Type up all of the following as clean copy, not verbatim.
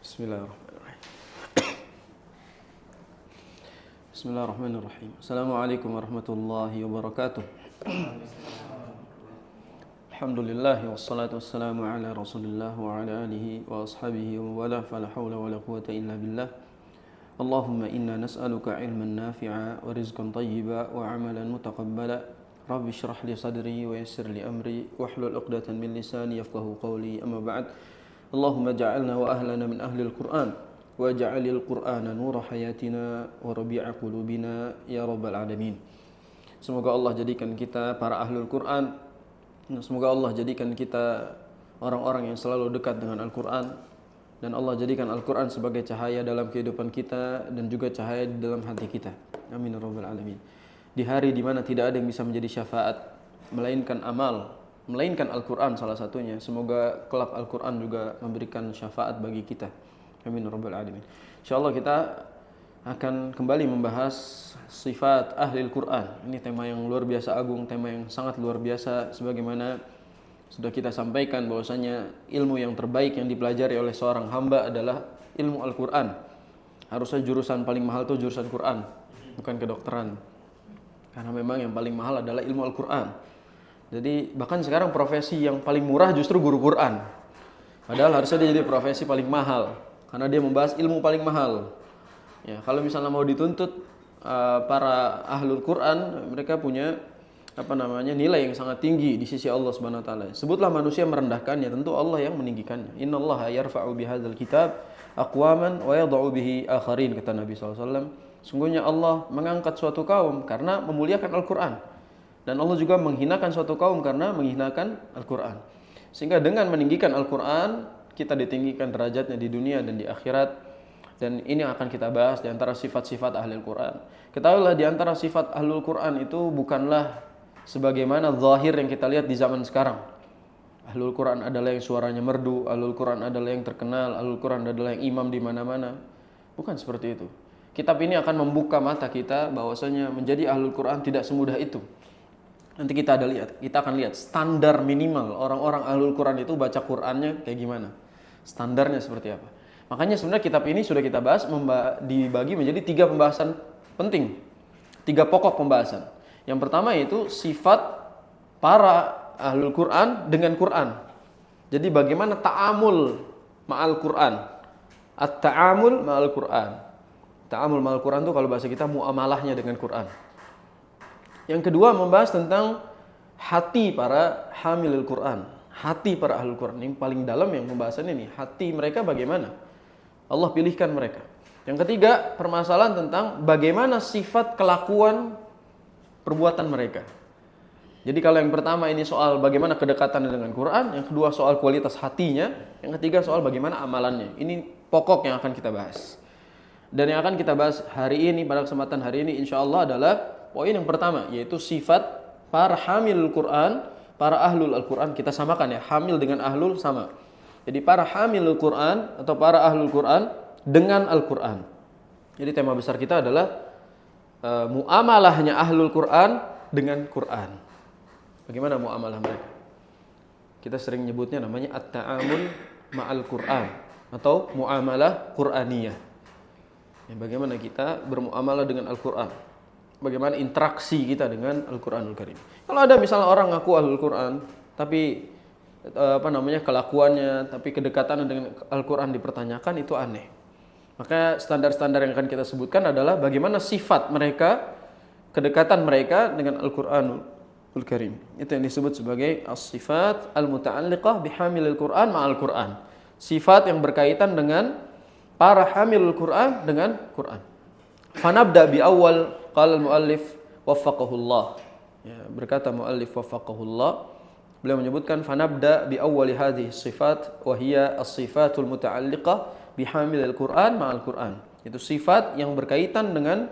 Bismillahirrahmanirrahim. Bismillahirrahmanirrahim. Assalamualaikum warahmatullahi wabarakatuh. Alhamdulillah wassalatu wassalamu ala Rasulillah wa ala alihi wa ashabihi wa wala fala hawla wala quwwata illa billah. Allahumma inna nas'aluka ilman nafi'a wa rizqan tayyiba wa amalan mutaqabbala. Rabbi shrah li sadri wa yassir li amri wahlul 'uqdatan min lisani yafqahu qawli. Amma ba'd. Allahumma ja'alna wa ahlana min ahli al-Qur'an wa ja'alil Qur'ana nura hayatina wa rabi'a qulubina ya rabbal alamin. Semoga Allah jadikan kita para ahlul Qur'an. Semoga Allah jadikan kita orang-orang yang selalu dekat dengan Al-Qur'an, dan Allah jadikan Al-Qur'an sebagai cahaya dalam kehidupan kita dan juga cahaya di dalam hati kita. Amin ya rabbal alamin. Di hari di mana tidak ada yang bisa menjadi syafaat melainkan amal, melainkan Al-Quran salah satunya. Semoga kelak Al-Quran juga memberikan syafaat bagi kita. Amin rabbal alamin. Insyaallah kita akan kembali membahas sifat ahli Al-Quran. Ini tema yang luar biasa agung, tema yang sangat luar biasa. Sebagaimana sudah kita sampaikan bahwasanya ilmu yang terbaik yang dipelajari oleh seorang hamba adalah ilmu Al-Quran. Harusnya jurusan paling mahal itu jurusan Quran, bukan kedokteran. Karena memang yang paling mahal adalah ilmu Al-Quran. Jadi bahkan sekarang profesi yang paling murah justru guru Quran. Padahal harusnya dia jadi profesi paling mahal karena dia membahas ilmu paling mahal. Ya, kalau misalnya mau dituntut para ahlul Quran, mereka punya nilai yang sangat tinggi di sisi Allah Subhanahu wa taala. Sebutlah manusia merendahkannya, tentu Allah yang meninggikannya. Innallaha yarfa'u bihadzal kitab aqwaman wa yadh'u bihi akharin, kata Nabi sallallahu alaihi wasallam. Sungguhnya Allah mengangkat suatu kaum karena memuliakan Al-Quran. Dan Allah juga menghinakan suatu kaum karena menghinakan Al-Quran. Sehingga dengan meninggikan Al-Quran, kita ditinggikan derajatnya di dunia dan di akhirat. Dan ini akan kita bahas di antara sifat-sifat ahli Al-Quran. Ketahuilah di antara sifat ahli Al-Quran itu bukanlah sebagaimana zahir yang kita lihat di zaman sekarang. Ahli Al-Quran adalah yang suaranya merdu, ahli Al-Quran adalah yang terkenal, ahli Al-Quran adalah yang imam di mana-mana. Bukan seperti itu. Kitab ini akan membuka mata kita bahwasanya menjadi ahli Al-Quran tidak semudah itu. Nanti kita akan lihat standar minimal orang-orang ahlul Quran itu baca Qurannya kayak gimana. Standarnya seperti apa. Makanya sebenarnya kitab ini sudah kita bahas dibagi menjadi 3 pembahasan penting. 3 pokok pembahasan. Yang pertama yaitu sifat para ahlul Quran dengan Quran. Jadi bagaimana ta'amul ma'al Quran. At-ta'amul ma'al Quran. Ta'amul ma'al Quran itu kalau bahasa kita muamalahnya dengan Quran. Yang kedua membahas tentang hati para hamilul Quran, hati para ahlul Quran. Yang paling dalam yang pembahasan ini, hati mereka bagaimana Allah pilihkan mereka. Yang ketiga permasalahan tentang bagaimana sifat kelakuan perbuatan mereka. Jadi kalau yang pertama ini soal bagaimana kedekatan dengan Quran, yang kedua soal kualitas hatinya, yang ketiga soal bagaimana amalannya. Ini pokok yang akan kita bahas. Dan yang akan kita bahas hari ini, pada kesempatan hari ini insyaallah adalah poin yang pertama, yaitu sifat para hamilul Quran, para ahlul Al-Quran. Kita samakan ya, hamil dengan ahlul sama. Jadi para hamilul Quran atau para ahlul Quran dengan Al-Quran. Jadi tema besar kita adalah muamalahnya ahlul Quran dengan Quran. Bagaimana muamalah mereka? Kita sering nyebutnya namanya at-ta'amul ma'al Quran atau muamalah Quraniyah. Ya, bagaimana kita bermuamalah dengan Al-Quran, bagaimana interaksi kita dengan Al-Quranul Karim. Kalau ada misalnya orang ngaku ahlul Quran, tapi kelakuannya, tapi kedekatannya dengan Al-Quran dipertanyakan, itu aneh. Maka standar-standar yang akan kita sebutkan adalah bagaimana sifat mereka, kedekatan mereka dengan Al-Quranul Karim. Itu yang disebut sebagai as-sifat al-muta'alliqah bihamilil Quran ma'al Quran. Sifat yang berkaitan dengan para hamilul Quran dengan Quran. Fanabda bi awal qala al-muallif waffaqahullah. Ya, berkata muallif waffaqahullah, beliau menyebutkan fanabda bi awwali hadhihi sifat wa hiya as-sifatul muta'alliqah bi hamilil Quran ma'al Quran. Itu sifat yang berkaitan dengan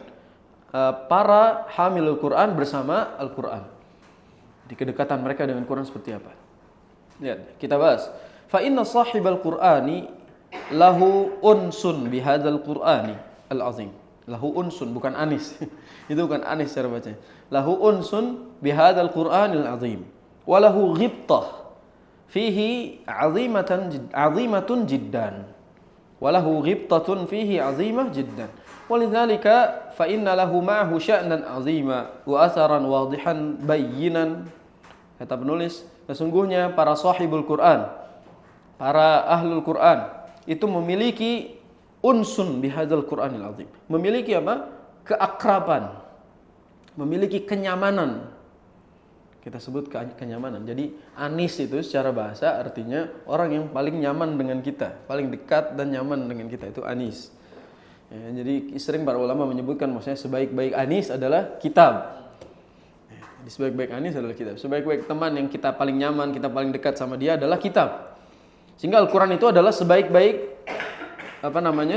para hamilul Quran bersama Al-Quran. Di kedekatan mereka dengan Quran seperti apa? Lihat, kita bahas. Fa inna sahibal Qur'ani lahu unsun bihadzal Qur'ani al-azim. Lahu unsun, bukan anis. Itu bukan anis cara bacanya. Lahu unsun bihadzal Qur'anil azim. Wa lahu ghibtah fihi azimatun jiddan. walahu ghibtatun fihi 'azimah jiddan. Walidzalika fa inna lahu ma'ahu sya'nan 'azima wa atharan wadihan bayyinan. Kata penulis, sesungguhnya para sahibul Quran, para ahlul Quran itu memiliki unsun bihadzal Qur'anil azim. Memiliki apa? Keakraban. Memiliki kenyamanan. Kita sebut kenyamanan. Jadi anis itu secara bahasa artinya orang yang paling nyaman dengan kita, paling dekat dan nyaman dengan kita, itu anis. Ya, jadi sering para ulama menyebutkan maksudnya sebaik-baik anis adalah kitab. Ya, sebaik-baik anis adalah kitab. Sebaik-baik teman yang kita paling nyaman, kita paling dekat sama dia adalah kitab. Sehingga Al-Quran itu adalah sebaik-baik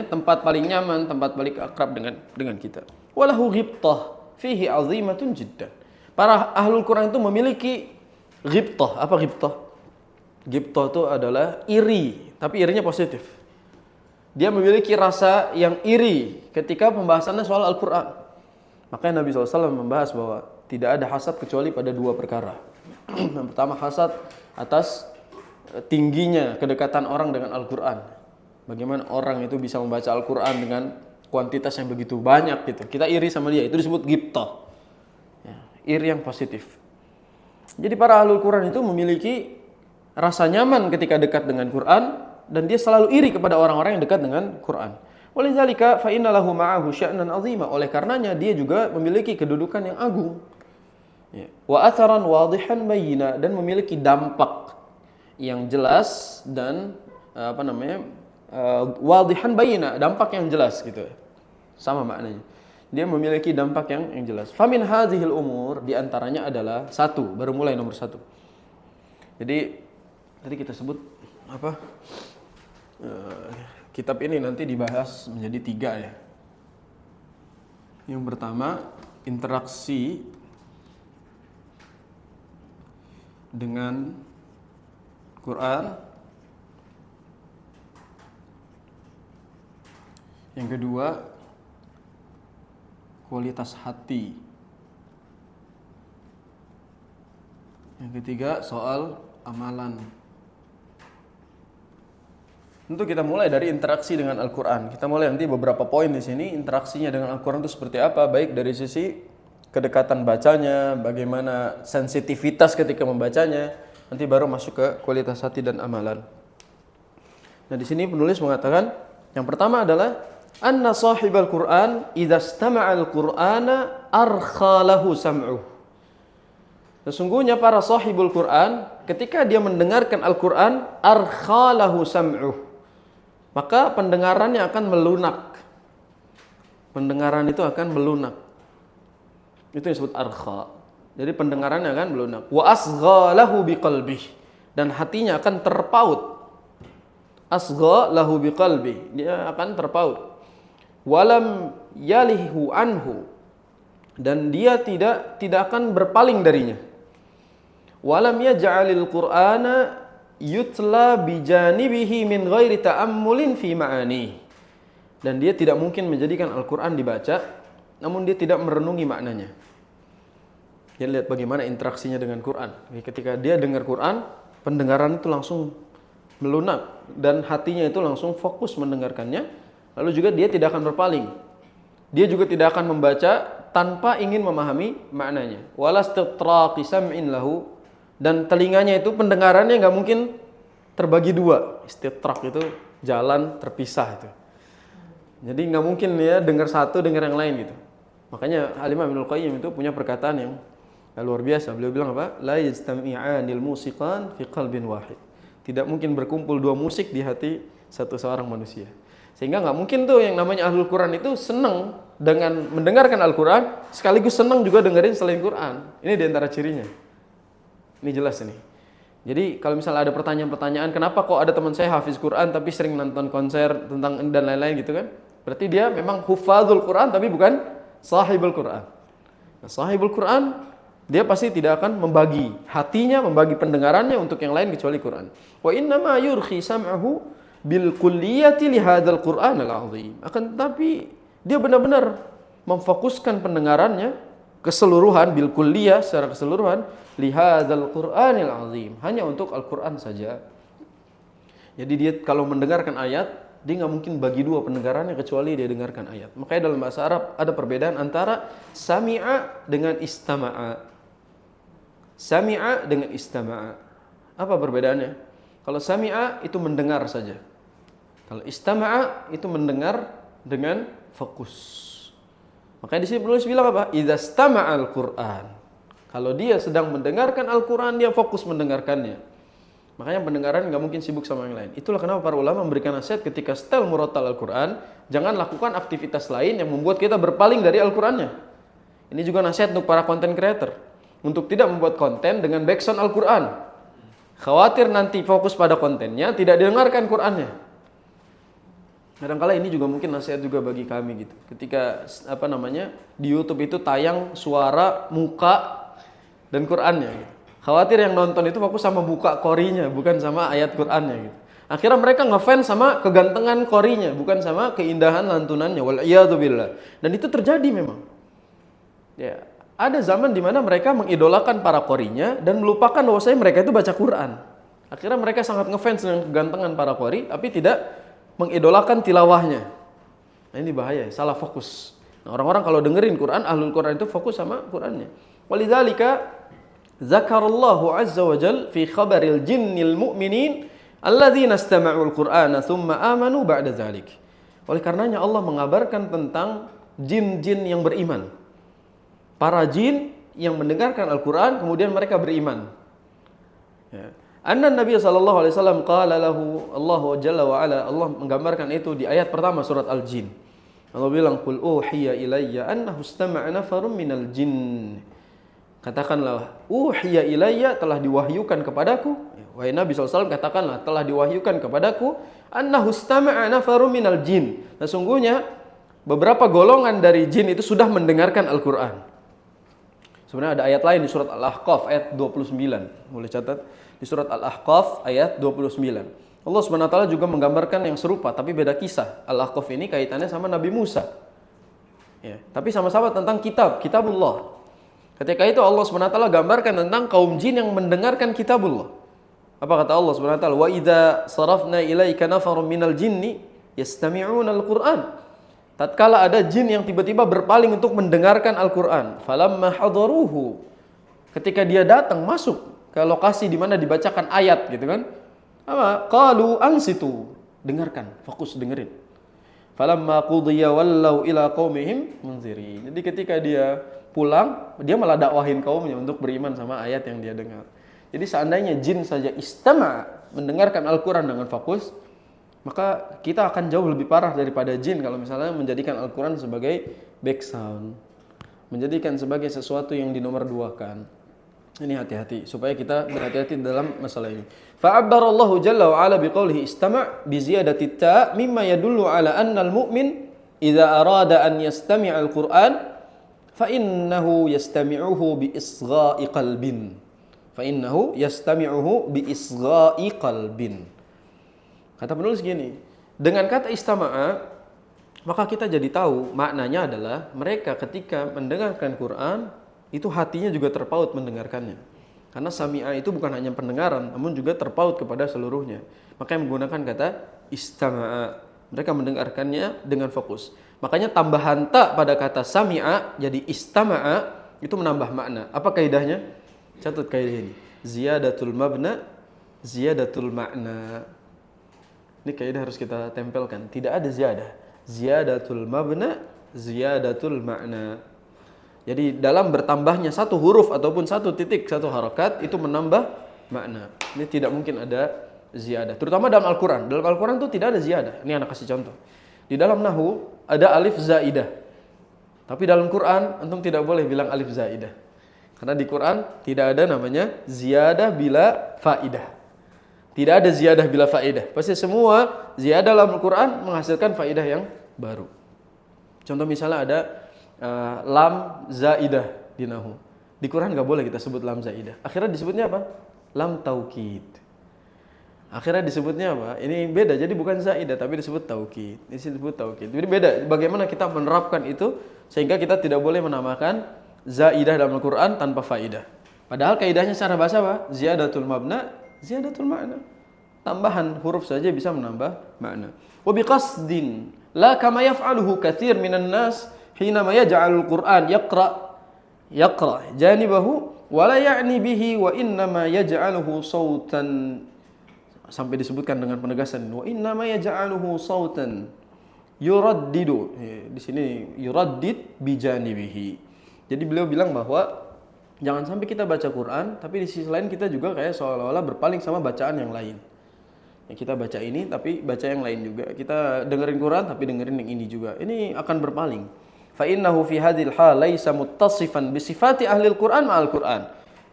tempat paling nyaman, tempat paling akrab dengan kita. Walahu ghibtah fihi 'azimatun jiddan. Para ahlul Quran itu memiliki ghibtah. Apa ghibtah? Ghibtah itu adalah iri, tapi irinya positif. Dia memiliki rasa yang iri ketika pembahasannya soal Al-Quran. Makanya Nabi SAW membahas bahwa tidak ada hasad kecuali pada dua perkara. Yang pertama, hasad atas tingginya kedekatan orang dengan Al-Quran. Bagaimana orang itu bisa membaca Al-Quran dengan kuantitas yang begitu banyak gitu. Kita iri sama dia, itu disebut ghibtah. Iri yang positif. Jadi para ahlul Quran itu memiliki rasa nyaman ketika dekat dengan Quran, dan dia selalu iri kepada orang-orang yang dekat dengan Quran. Walidzalika fa inna lahu ma'ahu sya'nan 'azima. Oleh karenanya dia juga memiliki kedudukan yang agung. Wa atharan wadihan bayyina, dan memiliki dampak yang jelas dan wadihan bayyina, dampak yang jelas gitu. Sama maknanya. Dia memiliki dampak yang jelas. Famin hadhil umur, diantaranya adalah satu, baru mulai nomor satu. Jadi tadi kita sebut apa? Kitab ini nanti dibahas menjadi tiga ya. Yang pertama, interaksi dengan Quran. Yang kedua, kualitas hati. Yang ketiga, soal amalan. Tentu kita mulai dari interaksi dengan Al-Quran. Kita mulai nanti beberapa poin di sini, interaksinya dengan Al-Quran itu seperti apa, baik dari sisi kedekatan bacanya, bagaimana sensitivitas ketika membacanya, nanti baru masuk ke kualitas hati dan amalan. Nah, di sini penulis mengatakan, yang pertama adalah anna sahibal Qur'an idza istama'al Qur'ana arkhalahu sam'uh. Sesungguhnya para sahibul Qur'an ketika dia mendengarkan Al-Qur'an arkhalahu sam'uh, maka pendengarannya akan melunak. Pendengaran itu akan melunak. Itu yang disebut arkha. Jadi pendengarannya akan melunak. Wa asghalahu biqalbih, dan hatinya akan terpaut. Asghalahu biqalbih, dia akan terpaut. Walam yalihu anhu, dan dia tidak akan berpaling darinya. Walam yaj'alil Qur'ana yutla bijanibihi min ghairi ta'ammulin fi ma'ani, dan dia tidak mungkin menjadikan Al-Quran dibaca namun dia tidak merenungi maknanya. Dia lihat bagaimana interaksinya dengan Quran. Ketika dia dengar Quran, pendengaran itu langsung melunak dan hatinya itu langsung fokus mendengarkannya. Lalu juga dia tidak akan berpaling. Dia juga tidak akan membaca tanpa ingin memahami maknanya. Walastitraqi sam'in lahu, dan telinganya itu pendengarannya nggak mungkin terbagi dua. Istitrak itu jalan terpisah itu. Jadi nggak mungkin ya dengar satu dengar yang lain gitu. Makanya Al-Imam Ibnul Qayyim itu punya perkataan yang luar biasa. Beliau bilang apa? La yastami'anil musiqan fi qalbin wahid. Tidak mungkin berkumpul dua musik di hati satu seorang manusia. Sehingga nggak mungkin tuh yang namanya Ahlul Quran itu senang dengan mendengarkan Al-Quran sekaligus senang juga dengerin selain Quran. Ini diantara cirinya. Ini jelas ini. Jadi kalau misalnya ada pertanyaan-pertanyaan, kenapa kok ada teman saya hafiz Quran tapi sering nonton konser tentang dan lain-lain gitu kan? Berarti dia memang hufadzul Quran tapi bukan sahibul Quran. Nah, sahibul Quran dia pasti tidak akan membagi hatinya, membagi pendengarannya untuk yang lain kecuali Quran. Wa inna ma yurkhi sam'ahu bil kulliyati li hadzal Qur'an al-'azim. Akan tetapi dia benar-benar memfokuskan pendengarannya keseluruhan, bil kulliyah secara keseluruhan, li hadzal Qur'anil 'azim, hanya untuk Al-Qur'an saja. Jadi dia kalau mendengarkan ayat, dia nggak mungkin bagi dua pendengarannya kecuali dia dengarkan ayat. Makanya dalam bahasa Arab ada perbedaan antara sami'a dengan istama'a. Sami'a dengan istama'a. Apa perbedaannya? Kalau sami'a itu mendengar saja. Kalau istama'a itu mendengar dengan fokus. Makanya di sini penulis bilang apa? Idza istama'al Qur'an. Kalau dia sedang mendengarkan Al-Qur'an, dia fokus mendengarkannya. Makanya pendengaran nggak mungkin sibuk sama yang lain. Itulah kenapa para ulama memberikan nasihat ketika setel murattal Al-Quran, jangan lakukan aktivitas lain yang membuat kita berpaling dari Al-Qurannya. Ini juga nasihat untuk para content creator, untuk tidak membuat konten dengan backsound Al-Quran. Khawatir nanti fokus pada kontennya, tidak didengarkan Qurannya. Kadang-kala ini juga mungkin nasihat juga bagi kami gitu. Ketika di YouTube itu tayang suara, muka, dan Qurannya. Gitu. Khawatir yang nonton itu fokus sama buka qorinya, bukan sama ayat Qur'annya gitu. Akhirnya mereka ngefans sama kegantengan qorinya, bukan sama keindahan lantunannya. Wal'iyadzubillah. Dan itu terjadi memang. Ya, ada zaman di mana mereka mengidolakan para qorinya dan melupakan bahwasanya mereka itu baca Quran. Akhirnya mereka sangat ngefans dengan kegantengan para qori, tapi tidak mengidolakan tilawahnya. Nah, ini bahaya, salah fokus. Nah, orang-orang kalau dengerin Quran, ahlul Quran itu fokus sama Qurannya. Walidzalika Zakarallahu azza wa jal fi khabaril jinnil mu'minin alladzina istama'ul qur'ana thumma amanu ba'da dzalik. Oleh karenanya Allah mengabarkan tentang jin-jin yang beriman. Para jin yang mendengarkan Al-Qur'an kemudian mereka beriman. Ya. Anna Nabi sallallahu alaihi wasallam qala lahu Allah jalla wa ala, Allah menggambarkan itu di ayat pertama surat Al-Jin. Allah bilang qul uhiya ilayya annahu istama'a nafarun minal jinn. Katakanlah, uhiya ilayya, telah diwahyukan kepadaku. Wahai Nabi SAW, katakanlah, telah diwahyukan kepadaku. Annahu istama'a nafarum minal jin. Sesungguhnya, beberapa golongan dari jin itu sudah mendengarkan Al-Quran. Sebenarnya ada ayat lain di surat Al-Ahqaf ayat 29. Boleh catat. Di surat Al-Ahqaf ayat 29. Allah SWT juga menggambarkan yang serupa, tapi beda kisah. Al-Ahqaf ini kaitannya sama Nabi Musa. Ya, tapi sama-sama tentang kitabullah. Ketika itu Allah SWT gambarkan tentang kaum jin yang mendengarkan kitabullah. Apa kata Allah SWT? Wa idza sarafna ilaika nafarum minal jinni yastami'una al-Qur'an. Tatkala ada jin yang tiba-tiba berpaling untuk mendengarkan Al-Qur'an, falamma hadaruhu. Ketika dia datang masuk ke lokasi di mana dibacakan ayat gitu kan? Apa? Qalu ansitu. Dengarkan, fokus dengerin. Falamma qudiya wallau ila qaumihim munzirin. Jadi ketika dia pulang, dia malah dakwahin kaumnya untuk beriman sama ayat yang dia dengar. Jadi seandainya jin saja istama' mendengarkan Al-Quran dengan fokus, maka kita akan jauh lebih parah daripada jin kalau misalnya menjadikan Al-Quran sebagai background, menjadikan sebagai sesuatu yang dinomorduakan. Ini hati-hati, supaya kita berhati-hati dalam masalah ini. Fa'abbarallahu jalla wa ala biqaulihi istama' bi ziyadati ta' mimma yadullu ala anna al-mu'min idza arada an yastami' al-Qur'an فَإِنَّهُ يَسْتَمِعُهُ بِإِصْغَاءِ قَلْبٍ فَإِنَّهُ يَسْتَمِعُهُ بِإِصْغَاءِ قَلْبٍ. Kata penulis gini, dengan kata istama'a, maka kita jadi tahu maknanya adalah mereka ketika mendengarkan Quran, itu hatinya juga terpaut mendengarkannya. Karena sami'a itu bukan hanya pendengaran, namun juga terpaut kepada seluruhnya. Makanya menggunakan kata istama'a. Mereka mendengarkannya dengan fokus. Makanya tambahan ta pada kata sami'a jadi istama'a itu menambah makna. Apa kaidahnya? Catat kaidah ini. Ziyadatul mabna, ziyadatul makna. Ini kaidah harus kita tempelkan. Tidak ada ziyadah. Ziyadatul mabna, ziyadatul makna. Jadi dalam bertambahnya satu huruf ataupun satu titik, satu harakat itu menambah makna. Ini tidak mungkin ada ziyadah. Terutama dalam Al-Quran. Dalam Al-Quran itu tidak ada ziyadah. Ini anak kasih contoh. Di dalam Nahu ada alif zaidah. Tapi dalam Quran antum tidak boleh bilang alif zaidah. Karena di Quran tidak ada namanya ziyadah bila faidah. Tidak ada ziyadah bila faidah. Pasti semua ziyadah dalam Al-Quran menghasilkan faidah yang baru. Contoh misalnya ada lam zaidah di Nahu. Di Quran nggak boleh kita sebut lam zaidah. Akhirnya disebutnya apa? Lam taukid. Akhirnya disebutnya apa? Ini beda, jadi bukan zaidah tapi disebut taukid. Ini disebut taukid. Jadi beda. Bagaimana kita menerapkan itu sehingga kita tidak boleh menamakan zaidah dalam Al-Quran tanpa faidah. Padahal kaidahnya secara bahasa apa? Ziyadatul mabna, ziyadatul makna. Tambahan huruf saja bisa menambah makna. Wa biqasdin la kama yaf'aluhu katsir minan nas hinama yaj'alul Qur'an yaqra janibahu wa la ya'ni bihi wa innama yaj'aluhu sautan, sampai disebutkan dengan penegasan wa innama yaj'aluhu sautan yuraddidu. Di sini yuraddid bijanibihi. Jadi beliau bilang bahwa jangan sampai kita baca Quran tapi di sisi lain kita juga kayak seolah-olah berpaling sama bacaan yang lain. Ya, kita baca ini tapi baca yang lain juga. Kita dengerin Quran tapi dengerin yang ini juga. Ini akan berpaling. Fa innahu fi hadhil hal laisa muttasifan bi sifati ahli al-Quran ma'al Quran.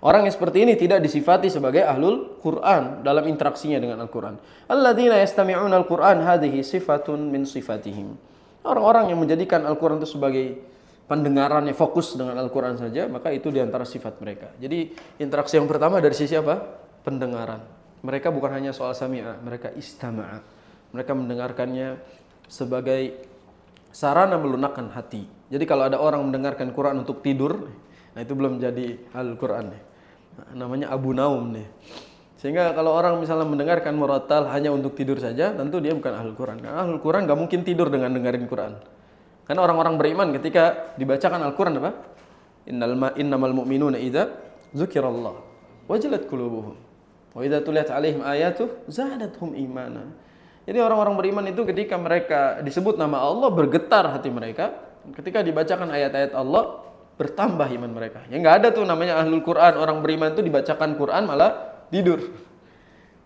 Orang yang seperti ini tidak disifati sebagai ahlul Quran dalam interaksinya dengan Al-Quran. Alladzina yastami'una al-Quran hadhihi sifatun min sifatihim. Orang-orang yang menjadikan Al-Quran itu sebagai pendengarannya fokus dengan Al-Quran saja, maka itu diantara sifat mereka. Jadi interaksi yang pertama dari sisi apa? Pendengaran. Mereka bukan hanya soal sami'a, mereka istama'a. Mereka mendengarkannya sebagai sarana melunakkan hati. Jadi kalau ada orang mendengarkan Quran untuk tidur, nah itu belum jadi Al-Quran nih. Namanya Abu Naum nih. Sehingga kalau orang misalnya mendengarkan murattal hanya untuk tidur saja, tentu dia bukan Ahlul Quran. Karena Ahlul Quran gak mungkin tidur dengan dengerin Quran. Karena orang-orang beriman ketika dibacakan Al-Quran apa? Innamal mu'minuna idza dzukirallah wajilat qulubuhum wa idza tuliyat 'alaihim ayatuh zadatuhum imana. Jadi orang-orang beriman itu ketika mereka disebut nama Allah bergetar hati mereka. Ketika dibacakan ayat-ayat Allah bertambah iman mereka. Ya nggak ada tuh namanya Ahlul Quran, orang beriman itu dibacakan Quran malah tidur.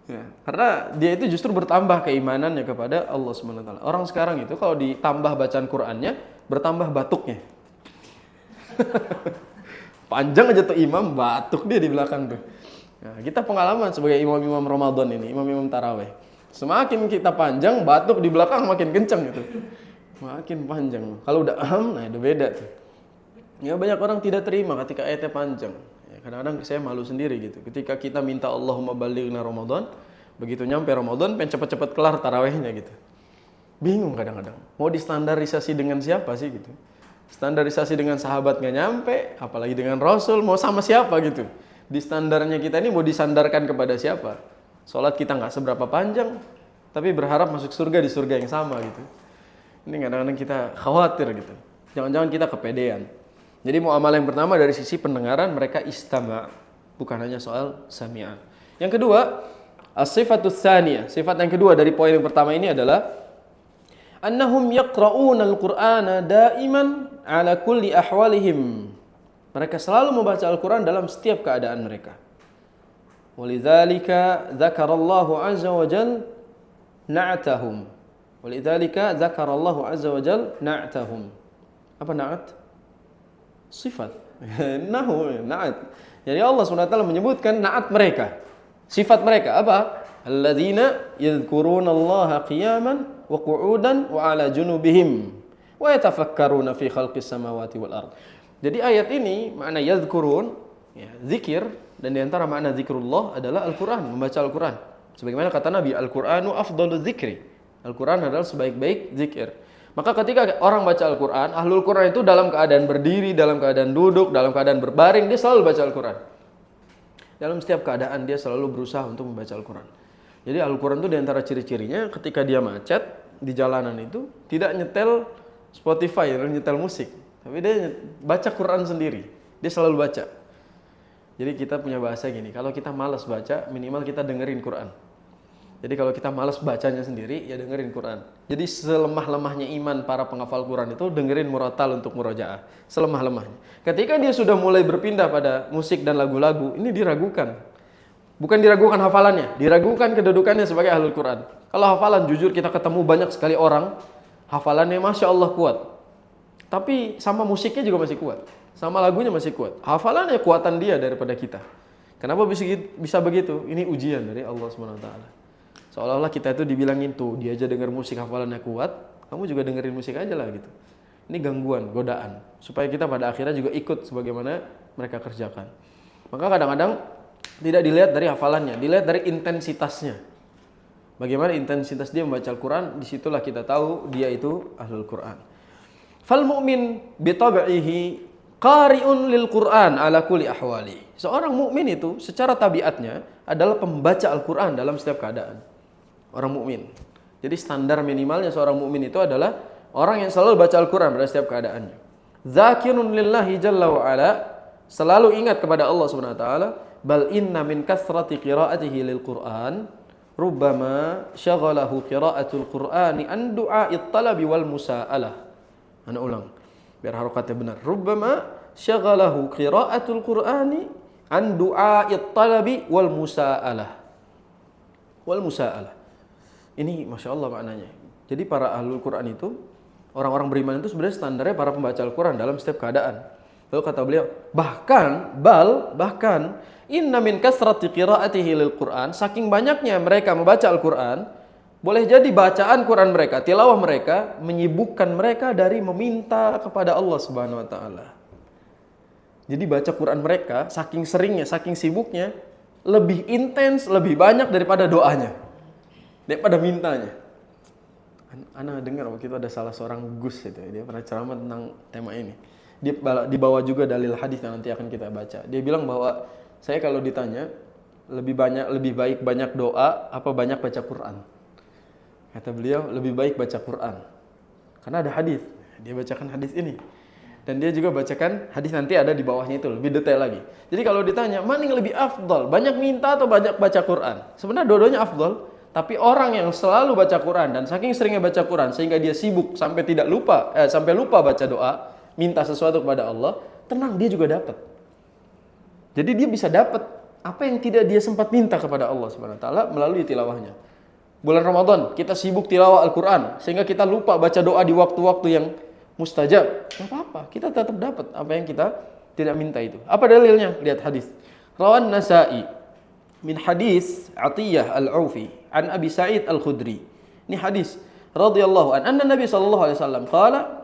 Ya, karena dia itu justru bertambah keimanannya kepada Allah SWT. Orang sekarang itu kalau ditambah bacaan Qurannya, bertambah batuknya. Panjang aja tuh imam, batuk dia di belakang tuh. Nah, kita pengalaman sebagai imam-imam Ramadan ini, imam-imam taraweh. Semakin kita panjang, batuk di belakang makin kencang gitu. Makin panjang. Kalau udah nah udah beda tuh. Ya banyak orang tidak terima ketika ayatnya panjang. Ya, kadang-kadang saya malu sendiri gitu. Ketika kita minta Allahumma balighna Ramadan, begitu nyampe Ramadan, pengen cepet-cepet kelar tarawehnya gitu. Bingung kadang-kadang. Mau distandarisasi dengan siapa sih gitu? Standarisasi dengan sahabat nggak nyampe, apalagi dengan Rasul, mau sama siapa gitu? Di standarnya kita ini mau disandarkan kepada siapa? Sholat kita nggak seberapa panjang, tapi berharap masuk surga di surga yang sama gitu. Ini kadang-kadang kita khawatir gitu. Jangan-jangan kita kepedean. Jadi muamalah yang pertama dari sisi pendengaran mereka istama', bukan hanya soal sami'ah. Yang kedua, as-sifatus tsaniyah. Sifat yang kedua dari poin yang pertama ini adalah annahum yaqra'una al-Qur'ana da'iman 'ala kulli ahwalihim. Mereka selalu membaca Al-Qur'an dalam setiap keadaan mereka. Walidzalika dzakarallahu 'azza wa jalla na'tahum. Walidzalika dzakarallahu 'azza wa jalla na'tahum. Apa na'at? Sifat. Na'at. Jadi Allah SWT menyebutkan na'at mereka. Sifat mereka apa? Alladzina yadhkurunallaha qiyaman wa qu'udan wa 'ala junubihim wa yatafakkaruna fi khalqis samawati wal ard. Jadi ayat ini makna yadhkurun, ya, zikir, dan di antara makna zikrullah adalah Al-Qur'an, membaca Al-Qur'an. Sebagaimana kata Nabi, Al-Qur'anu afdhaluz zikri. Al-Qur'an adalah sebaik-baik zikir. Maka ketika orang baca Al-Quran, Ahlul Quran itu dalam keadaan berdiri, dalam keadaan duduk, dalam keadaan berbaring, dia selalu baca Al-Quran. Dalam setiap keadaan dia selalu berusaha untuk membaca Al-Quran. Jadi Al-Quran itu diantara ciri-cirinya ketika dia macet di jalanan itu tidak nyetel Spotify, nyetel musik. Tapi dia baca Quran sendiri. Dia selalu baca. Jadi kita punya bahasa gini, kalau kita malas baca, minimal kita dengerin Quran. Jadi kalau kita malas bacanya sendiri, ya dengerin Quran. Jadi selemah-lemahnya iman para penghafal Quran itu dengerin murattal untuk murojaah. Selemah-lemahnya. Ketika dia sudah mulai berpindah pada musik dan lagu-lagu, ini diragukan. Bukan diragukan hafalannya, diragukan kedudukannya sebagai ahlul Quran. Kalau hafalan, jujur kita ketemu banyak sekali orang, hafalannya Masya Allah kuat. Tapi sama musiknya juga masih kuat. Sama lagunya masih kuat. Hafalannya kuatan dia daripada kita. Kenapa bisa begitu? Ini ujian dari Allah SWT. Seolah-olah kita itu dibilangin tuh, dia aja denger musik hafalannya kuat, kamu juga dengerin musik aja lah gitu. Ini gangguan, godaan. Supaya kita pada akhirnya juga ikut sebagaimana mereka kerjakan. Maka kadang-kadang tidak dilihat dari hafalannya, dilihat dari intensitasnya. Bagaimana intensitas dia membaca Al-Quran, disitulah kita tahu dia itu ahlul Quran. Fal mu'min bitab'ihi qari'un lil Quran ala kulli ahwali. Seorang mukmin itu secara tabiatnya adalah pembaca Al-Quran dalam setiap keadaan. orang mukmin. Jadi standar minimalnya seorang mukmin itu adalah orang yang selalu baca Al-Qur'an pada setiap keadaannya. Dzakirun lillahi jalla wa ala, selalu ingat kepada Allah Subhanahu wa taala. Bal inna min kathrati qiraatihi lil Qur'an rubbama syaghalahu qiraatul Qur'ani an du'a'it talabi wal musa'alah. Ana ulang biar harokatnya benar. Rubbama syaghalahu qiraatul Qur'ani an du'a'it talabi wal musa'alah. Wal musa'alah. Ini Masya Allah maknanya. Jadi para ahlul Quran itu, orang-orang beriman itu sebenarnya standarnya para pembaca Al-Quran dalam setiap keadaan. Lalu kata beliau, bahkan inna min kasrati qiraatihi lil Quran, saking banyaknya mereka membaca Al-Quran, boleh jadi bacaan Quran mereka, tilawah mereka menyibukkan mereka dari meminta kepada Allah Subhanahu wa taala. Jadi baca Quran mereka saking seringnya, saking sibuknya, lebih intens, lebih banyak daripada doanya, daripada mintanya. Ana dengar waktu itu ada salah seorang Gus itu, dia pernah ceramah tentang tema ini. Dia dibawa juga dalil hadis yang nanti akan kita baca. Dia bilang bahwa saya kalau ditanya lebih baik banyak doa apa banyak baca Quran. Kata beliau lebih baik baca Quran. Karena ada hadis. Dia bacakan hadis ini. Dan dia juga bacakan hadis nanti ada di bawahnya itu lebih detail lagi. Jadi kalau ditanya mana yang lebih afdal, banyak minta atau banyak baca Quran? Sebenarnya dua-duanya afdal. Tapi orang yang selalu baca Quran dan saking seringnya baca Quran sehingga dia sibuk sampai lupa baca doa, minta sesuatu kepada Allah, tenang dia juga dapat. Jadi dia bisa dapat apa yang tidak dia sempat minta kepada Allah Subhanahu wa taala melalui tilawahnya. Bulan Ramadan kita sibuk tilawah Al-Qur'an sehingga kita lupa baca doa di waktu-waktu yang mustajab. Enggak apa-apa, kita tetap dapat apa yang kita tidak minta itu. Apa dalilnya? Lihat hadis. Rawan Nasa'i min hadis Atiyah Al-Aufi an Abi Sa'id Al-Khudri. Ini hadis radhiyallahu anna Nabi sallallahu alaihi wasallam